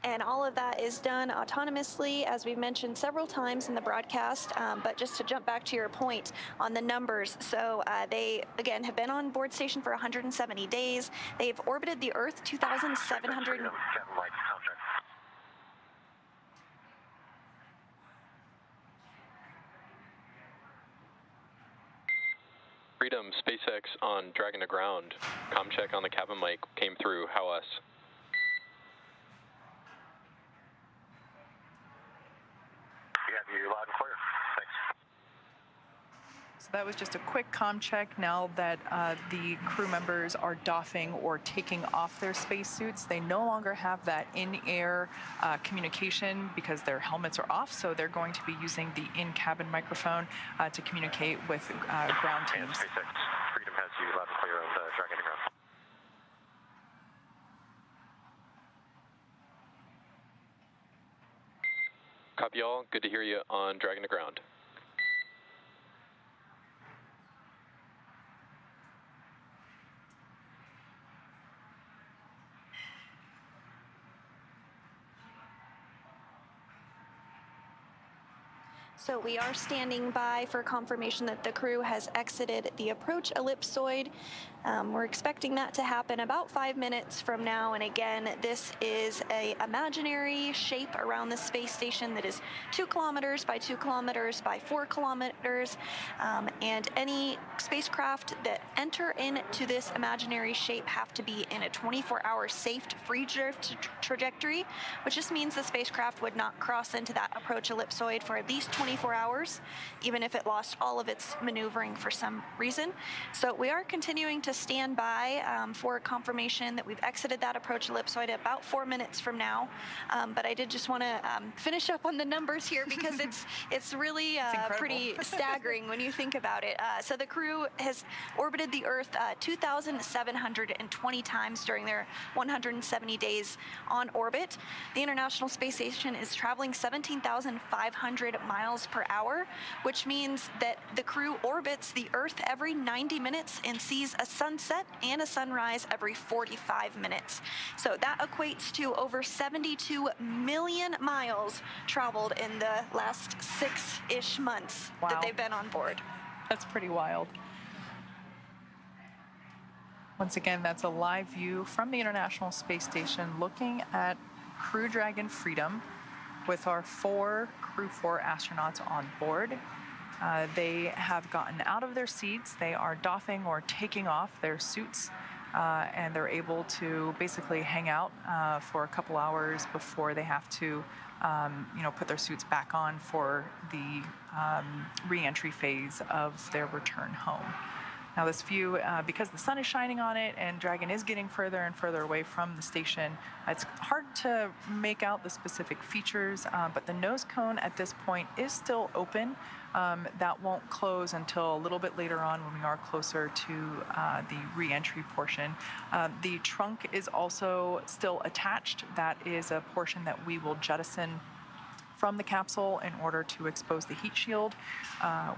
And all of that is done autonomously, as we've mentioned several times in the broadcast. But just to jump back to your point on the numbers, so they, again, have been on board station for 170 days. They've orbited the Earth 2,700... Freedom, SpaceX on Dragon to ground. Com check on the cabin mic came through. How us? We have you loud and clear. Thanks. So that was just a quick comm check. Now that the crew members are doffing or taking off their spacesuits, they no longer have that in-air communication because their helmets are off, so they're going to be using the in-cabin microphone to communicate with ground teams. And SpaceX Freedom has you loud and clear on the Dragon to ground. Copy all. Good to hear you on Dragon to ground. So we are standing by for confirmation that the crew has exited the approach ellipsoid. We're expecting that to happen about 5 minutes from now. And again, this is an imaginary shape around the space station that is 2 kilometers by 2 kilometers by 4 kilometers. And any spacecraft that enter into this imaginary shape have to be in a 24-hour safe free drift trajectory, which just means the spacecraft would not cross into that approach ellipsoid for at least 24 hours, even if it lost all of its maneuvering for some reason. So we are continuing to stand by for confirmation that we've exited that approach ellipsoid at about 4 minutes from now. But I did just want to finish up on the numbers here because it's really pretty staggering when you think about it. So the crew has orbited the Earth 2,720 times during their 170 days on orbit. The International Space Station is traveling 17,500 miles per hour, which means that the crew orbits the Earth every 90 minutes and sees a sunset and a sunrise every 45 minutes. So that equates to over 72 million miles traveled in the last 6-ish months that they've been on board. That's pretty wild. Once again, that's a live view from the International Space Station looking at Crew Dragon Freedom with our Crew 4 astronauts on board. They have gotten out of their seats. They are doffing or taking off their suits, and they're able to basically hang out for a couple hours before they have to put their suits back on for the re-entry phase of their return home. Now this view, because the sun is shining on it and Dragon is getting further and further away from the station, it's hard to make out the specific features, but the nose cone at this point is still open. That won't close until a little bit later on when we are closer to the re-entry portion. The trunk is also still attached. That is a portion that we will jettison from the capsule in order to expose the heat shield,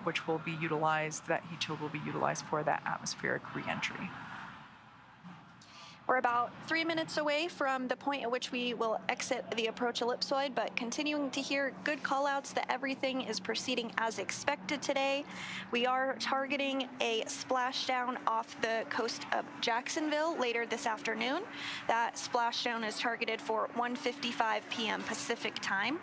which will be utilized, that heat shield will be utilized for that atmospheric re-entry. We're about 3 minutes away from the point at which we will exit the approach ellipsoid, but continuing to hear good call-outs that everything is proceeding as expected today. We are targeting a splashdown off the coast of Jacksonville later this afternoon. That splashdown is targeted for 1:55 p.m. Pacific time.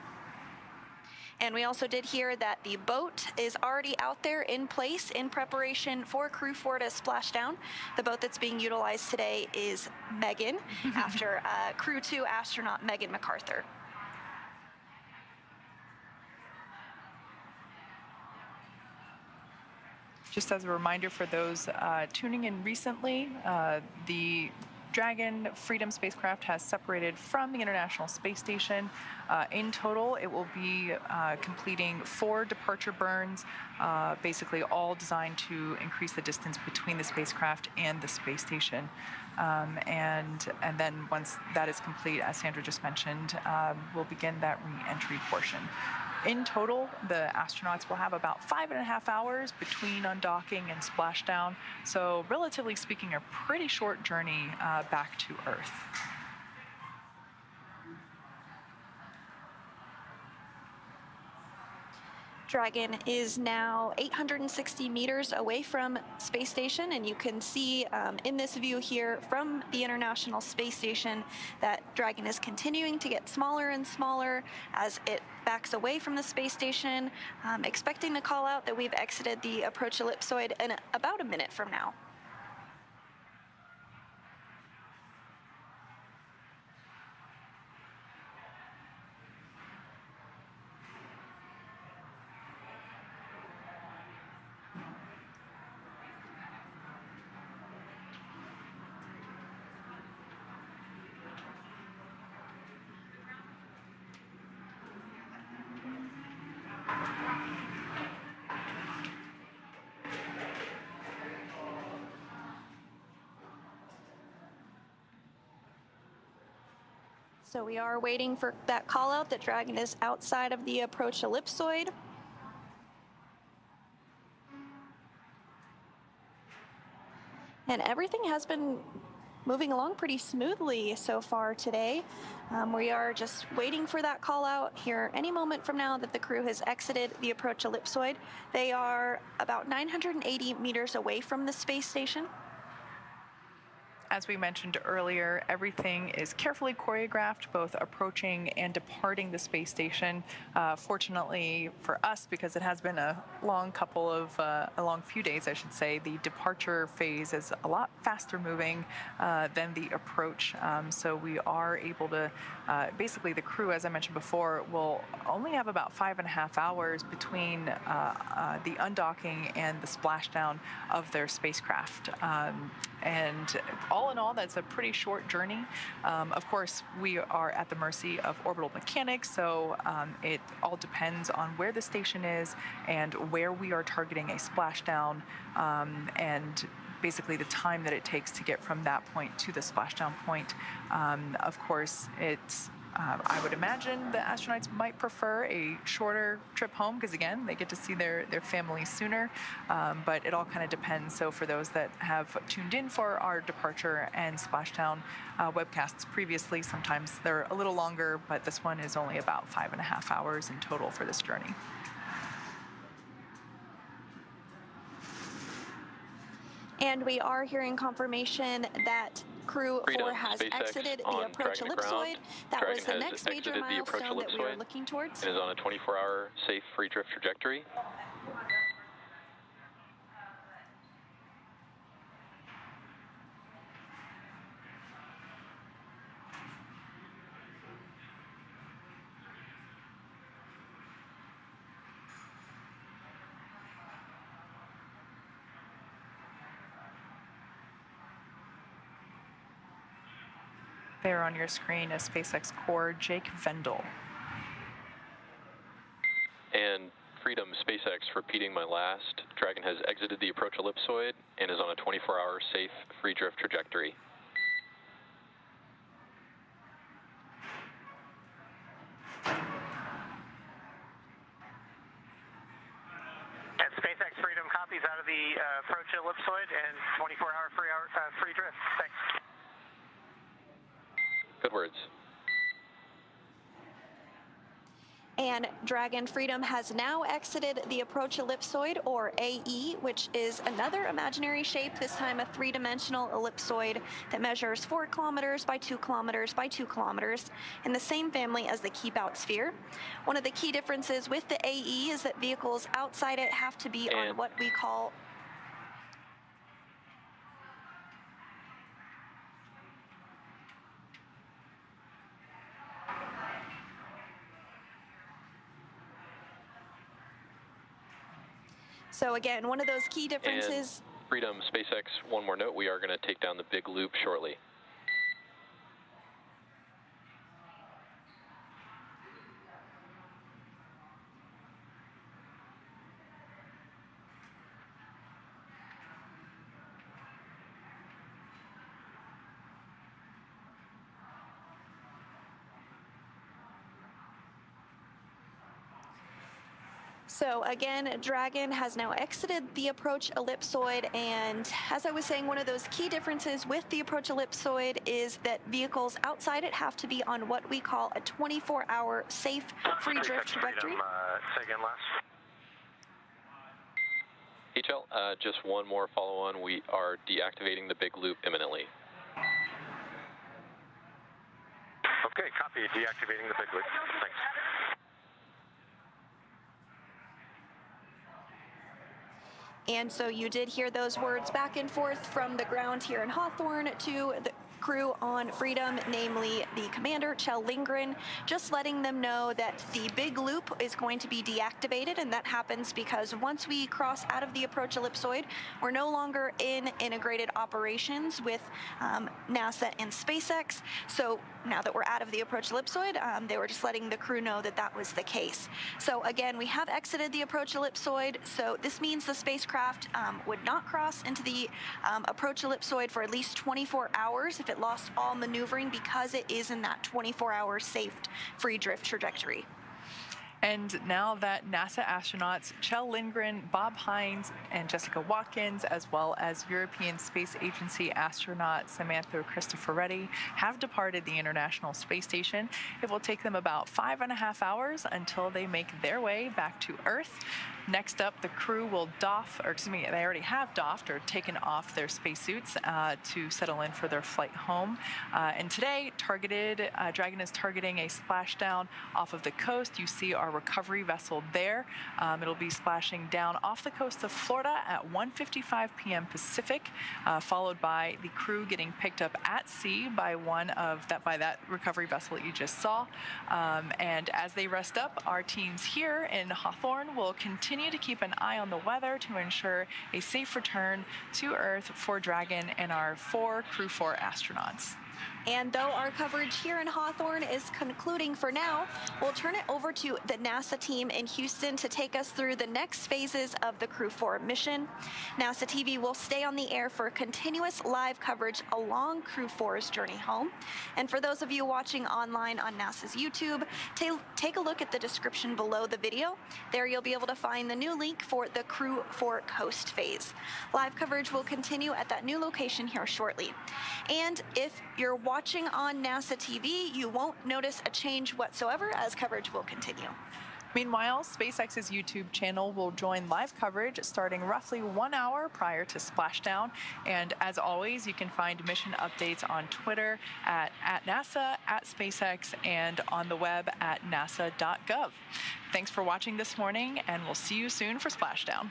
And we also did hear that the boat is already out there in place in preparation for Crew 4 to splash down. The boat that's being utilized today is Megan, after Crew 2 astronaut Megan MacArthur. Just as a reminder for those tuning in recently, the Dragon Freedom spacecraft has separated from the International Space Station. In total, it will be completing 4 departure burns, basically all designed to increase the distance between the spacecraft and the space station. And then once that is complete, as Sandra just mentioned, we'll begin that re-entry portion. In total, the astronauts will have about 5.5 hours between undocking and splashdown. So relatively speaking, a pretty short journey back to Earth. Dragon is now 860 meters away from space station, and you can see in this view here from the International Space Station that Dragon is continuing to get smaller and smaller as it backs away from the space station, expecting the call out that we've exited the approach ellipsoid in about a minute from now. So we are waiting for that call out that Dragon is outside of the approach ellipsoid. And everything has been moving along pretty smoothly so far today. We are just waiting for that call out here any moment from now that the crew has exited the approach ellipsoid. They are about 980 meters away from the space station. As we mentioned earlier, everything is carefully choreographed, both approaching and departing the space station. Fortunately for us, because it has been a long few days, I should say, the departure phase is a lot faster moving than the approach. So we are able to, basically the crew, as I mentioned before, will only have about 5.5 hours between the undocking and the splashdown of their spacecraft. And all in all, that's a pretty short journey. Of course, we are at the mercy of orbital mechanics, so it all depends on where the station is and where we are targeting a splashdown, and basically the time that it takes to get from that point to the splashdown point. Of course, it's I would imagine the astronauts might prefer a shorter trip home because, again, they get to see their families sooner, but it all kind of depends. So for those that have tuned in for our departure and splashdown webcasts previously, sometimes they're a little longer, but this one is only about 5.5 hours in total for this journey. And we are hearing confirmation that Crew 4 has exited the approach ellipsoid. That was the next major milestone that we were looking towards. And is on a 24-hour safe free drift trajectory. There on your screen is SpaceX core Jake Vendel. And Freedom SpaceX, repeating my last, Dragon has exited the approach ellipsoid and is on a 24-hour safe free drift trajectory. And SpaceX Freedom copies out of the approach ellipsoid and 24-hour free drift. Thanks. Good words. And Dragon Freedom has now exited the approach ellipsoid, or AE, which is another imaginary shape, this time a three-dimensional ellipsoid that measures 4 kilometers by 2 kilometers by 2 kilometers, in the same family as the Keep-Out sphere. One of the key differences with the AE is that vehicles outside it have to be on what we call So again, one of those key differences. And Freedom SpaceX, one more note, we are going to take down the big loop shortly. So again, Dragon has now exited the approach ellipsoid, and as I was saying, one of those key differences with the approach ellipsoid is that vehicles outside it have to be on what we call a 24-hour safe free drift trajectory. Say again, last. Kjell, just one more follow-on. We are deactivating the big loop imminently. Okay, copy. Deactivating the big loop. Thanks. And so you did hear those words back and forth from the ground here in Hawthorne to the crew on Freedom, namely the commander, Kjell Lindgren, just letting them know that the big loop is going to be deactivated, and that happens because once we cross out of the approach ellipsoid, we're no longer in integrated operations with NASA and SpaceX. So now that we're out of the approach ellipsoid, they were just letting the crew know that that was the case. So again, we have exited the approach ellipsoid, so this means the spacecraft would not cross into the approach ellipsoid for at least 24 hours if it lost all maneuvering, because it is in that 24-hour safe free drift trajectory. And now that NASA astronauts Kjell Lindgren, Bob Hines, and Jessica Watkins, as well as European Space Agency astronaut Samantha Cristoforetti, have departed the International Space Station, it will take them about 5.5 hours until they make their way back to Earth. Next up, the crew will they already have doffed or taken off their spacesuits to settle in for their flight home. And today, Dragon is targeting a splashdown off of the coast. You see our recovery vessel there. It'll be splashing down off the coast of Florida at 1:55 p.m. Pacific, followed by the crew getting picked up at sea by that recovery vessel that you just saw. And as they rest up, our teams here in Hawthorne will continue to keep an eye on the weather to ensure a safe return to Earth for Dragon and our Crew 4 astronauts. And though our coverage here in Hawthorne is concluding for now, we'll turn it over to the NASA team in Houston to take us through the next phases of the Crew 4 mission. NASA TV will stay on the air for continuous live coverage along Crew 4's journey home. And for those of you watching online on NASA's YouTube, take a look at the description below the video. There you'll be able to find the new link for the Crew 4 coast phase. Live coverage will continue at that new location here shortly. And if you're watching on NASA TV, you won't notice a change whatsoever as coverage will continue. Meanwhile, SpaceX's YouTube channel will join live coverage starting roughly 1 hour prior to splashdown. And as always, you can find mission updates on Twitter at NASA, at SpaceX, and on the web at nasa.gov. Thanks for watching this morning, and we'll see you soon for splashdown.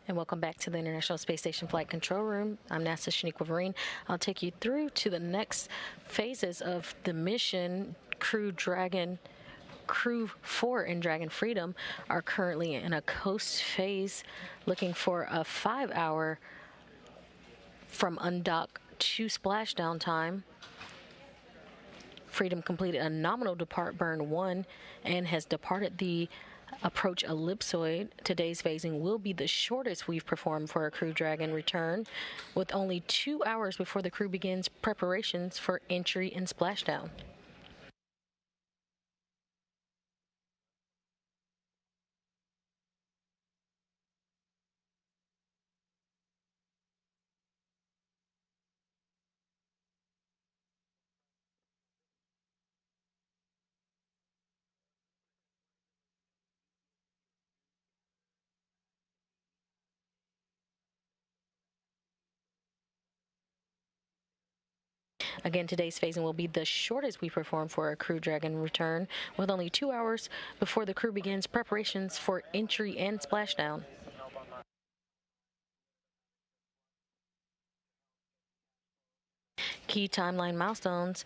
And welcome back to the International Space Station Flight Control Room. I'm NASA Shaniqua Vereen. I'll take you through to the next phases of the mission. Crew 4 and Dragon Freedom are currently in a coast phase, looking for a 5-hour from undock to splashdown time. Freedom completed a nominal burn 1 and has departed the approach ellipsoid. Today's phasing will be the shortest we've performed for a Crew Dragon return, with only 2 hours before the crew begins preparations for entry and splashdown. Again, today's phasing will be the shortest we perform for a Crew Dragon return, with only 2 hours before the crew begins preparations for entry and splashdown. Key timeline milestones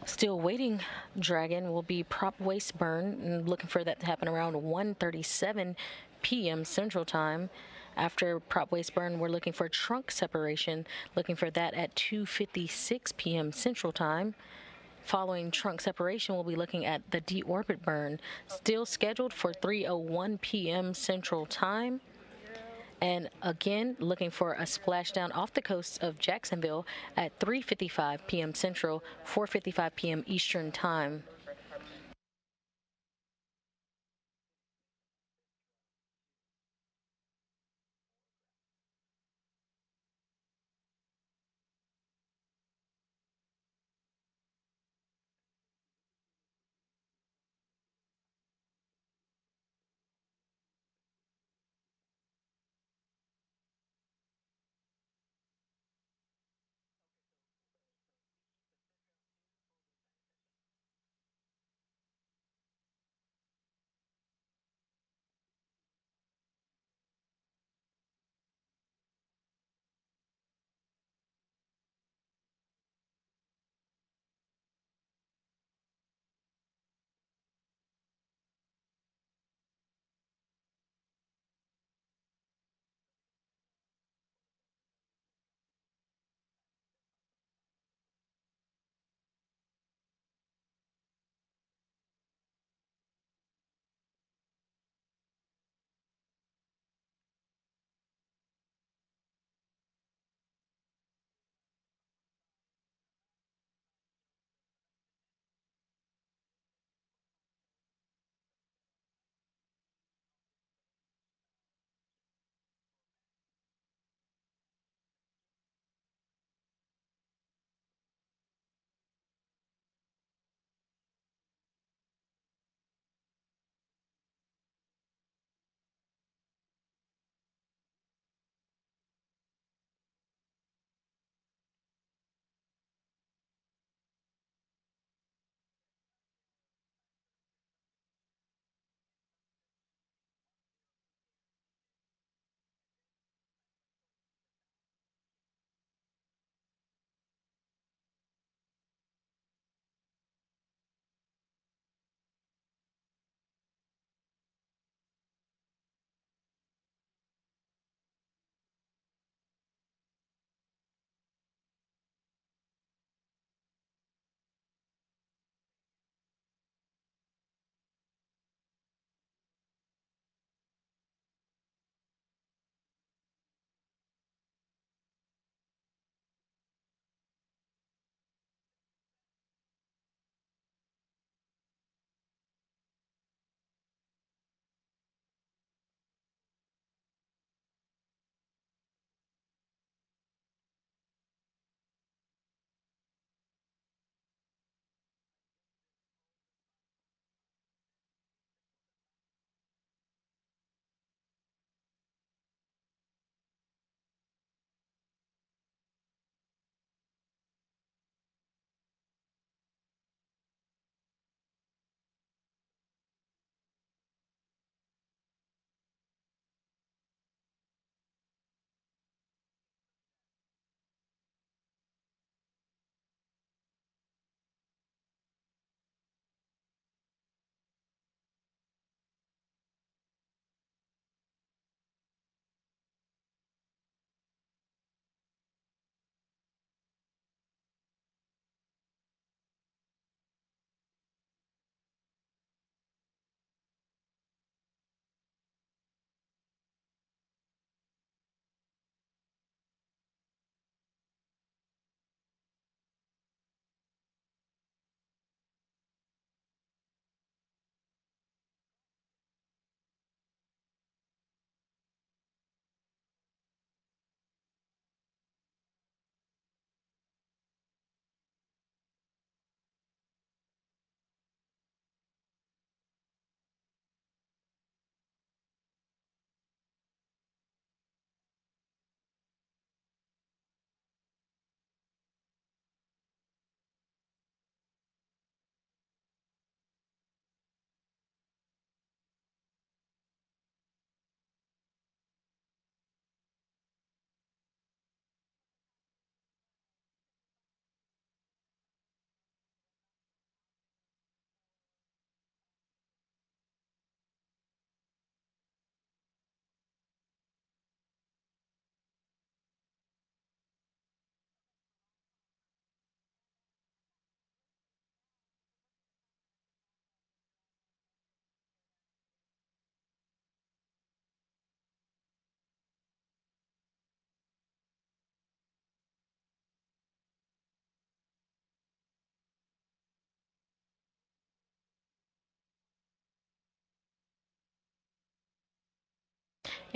still waiting. Dragon will be prop waste burn, and looking for that to happen around 1:37 p.m. Central Time. After prop waste burn, we're looking for trunk separation, looking for that at 2:56 p.m. Central Time. Following trunk separation, we'll be looking at the deorbit burn, still scheduled for 3:01 p.m. Central Time. And again, looking for a splashdown off the coast of Jacksonville at 3:55 p.m. Central, 4:55 p.m. Eastern Time.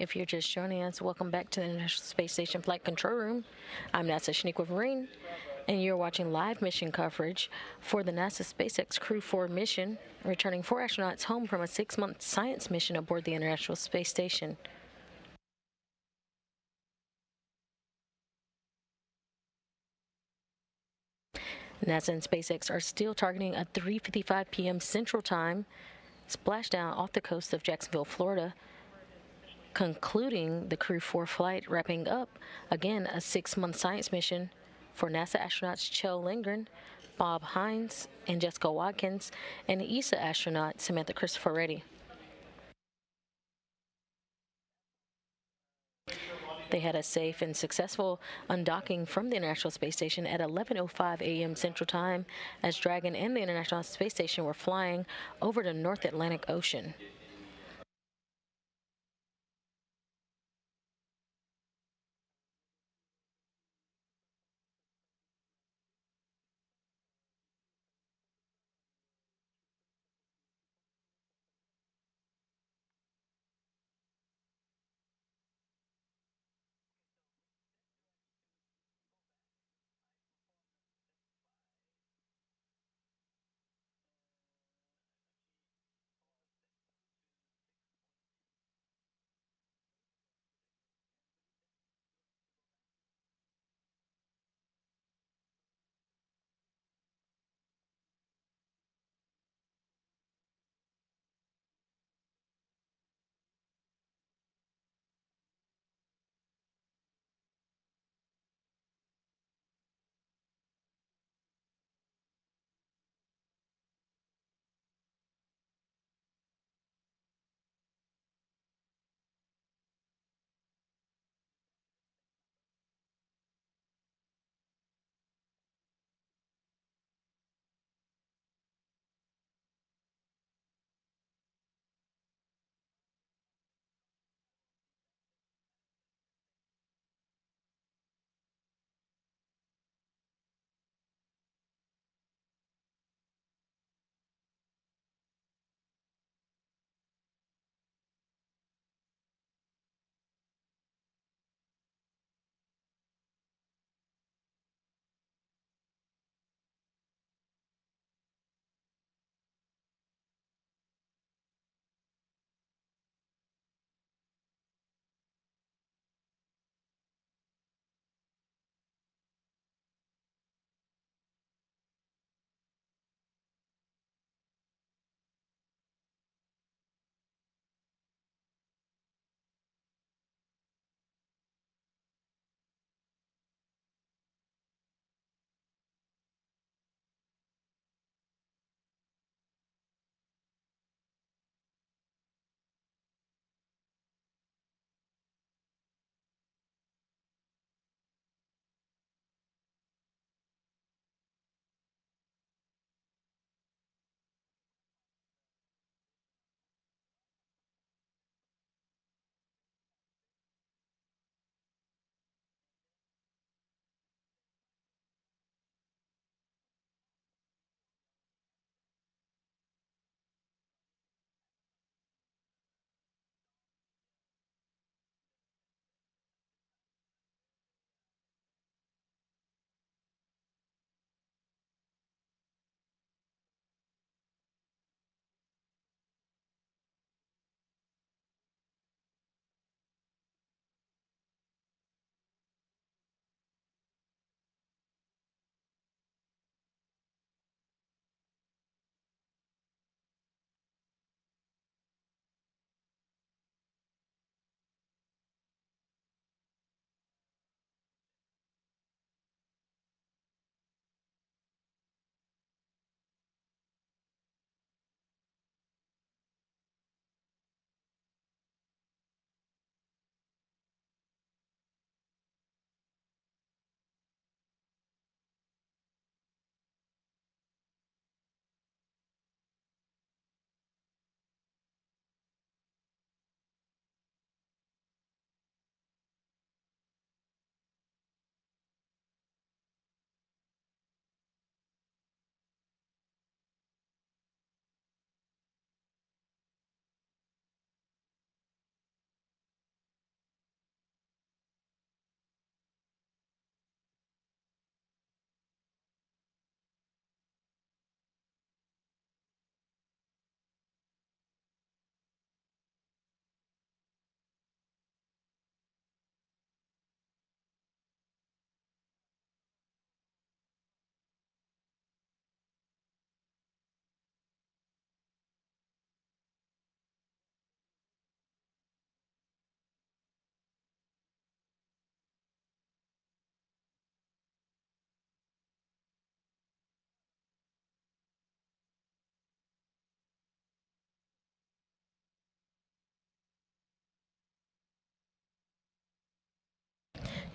If you're just joining us, welcome back to the International Space Station Flight Control Room. I'm NASA Shaniqua Vereen, and you're watching live mission coverage for the NASA SpaceX Crew 4 mission, returning 4 astronauts home from a 6-month science mission aboard the International Space Station. NASA and SpaceX are still targeting a 3:55 p.m. Central Time splashdown off the coast of Jacksonville, Florida, concluding the Crew 4 flight, wrapping up, again, a 6-month science mission for NASA astronauts Kjell Lindgren, Bob Hines, and Jessica Watkins, and ESA astronaut Samantha Cristoforetti. They had a safe and successful undocking from the International Space Station at 11:05 a.m. Central Time as Dragon and the International Space Station were flying over the North Atlantic Ocean.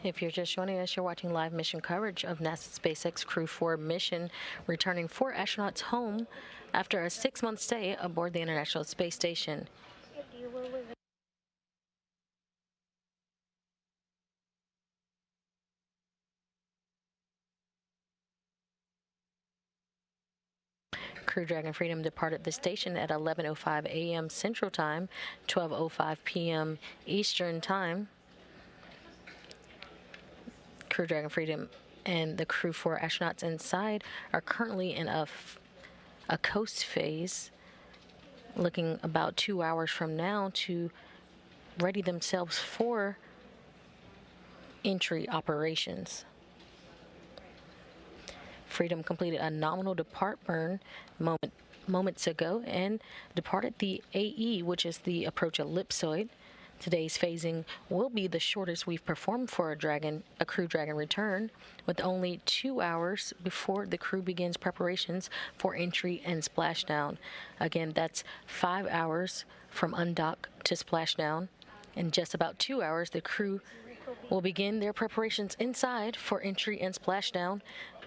If you're just joining us, you're watching live mission coverage of NASA's SpaceX Crew 4 mission, returning 4 astronauts home after a 6-month stay aboard the International Space Station. Crew Dragon Freedom departed the station at 11:05 a.m. Central Time, 12:05 p.m. Eastern Time. Crew Dragon Freedom and the Crew 4 astronauts inside are currently in a coast phase, looking about 2 hours from now to ready themselves for entry operations. Freedom completed a nominal depart burn moments ago and departed the AE, which is the approach ellipsoid. Today's phasing will be the shortest we've performed for a Crew Dragon return, with only 2 hours before the crew begins preparations for entry and splashdown. Again, that's 5 hours from undock to splashdown. In just about 2 hours, the crew will begin their preparations inside for entry and splashdown.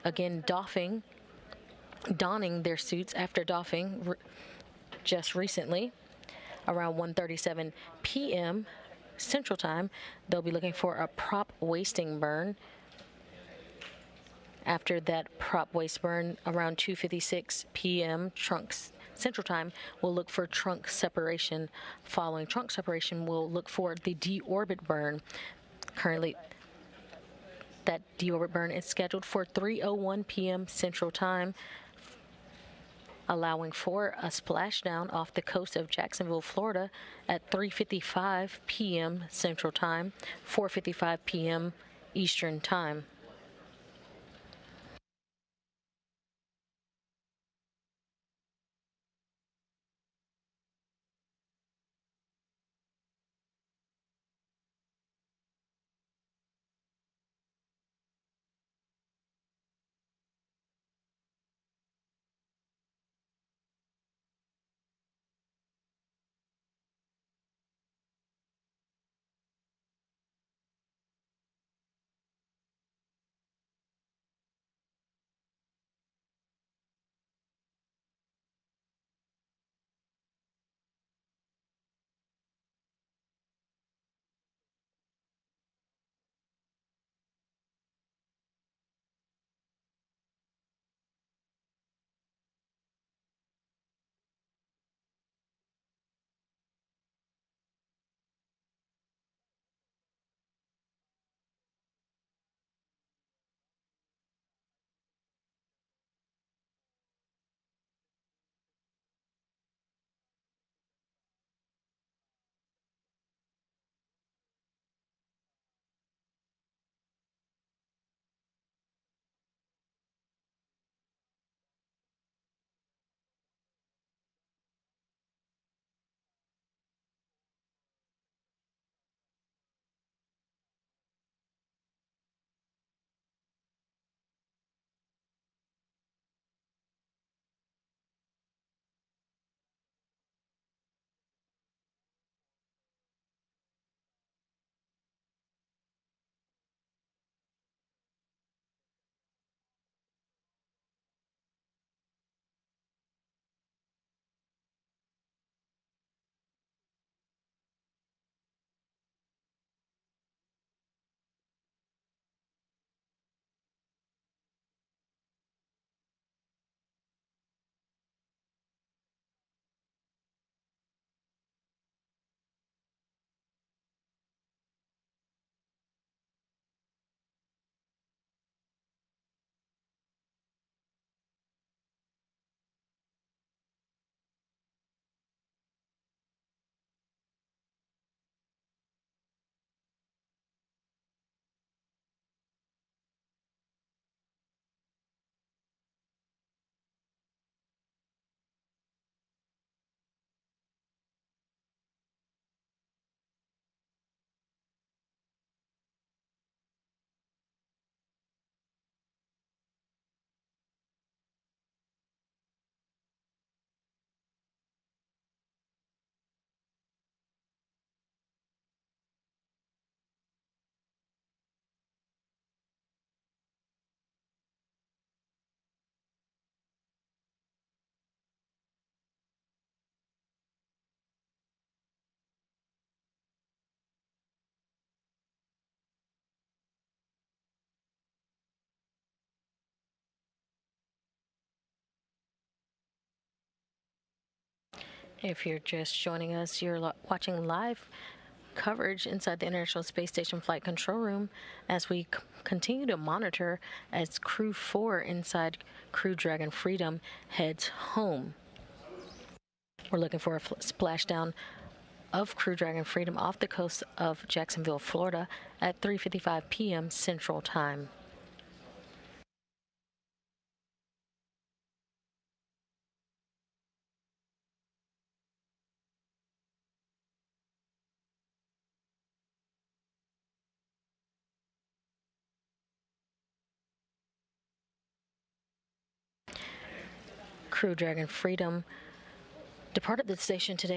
Again, donning their suits after doffing just recently. Around 1:37 p.m. Central Time, they'll be looking for a prop wasting burn. After that prop waste burn, around 2:56 p.m. Central Time, we'll look for trunk separation. Following trunk separation, we'll look for the deorbit burn. Currently, that deorbit burn is scheduled for 3:01 p.m. Central Time, allowing for a splashdown off the coast of Jacksonville, Florida at 3:55 p.m. Central Time, 4:55 p.m. Eastern Time. If you're just joining us, you're watching live coverage inside the International Space Station Flight Control Room as we continue to monitor as Crew 4 inside Crew Dragon Freedom heads home. We're looking for a splashdown of Crew Dragon Freedom off the coast of Jacksonville, Florida at 3:55 p.m. Central Time. Crew Dragon Freedom departed the station today.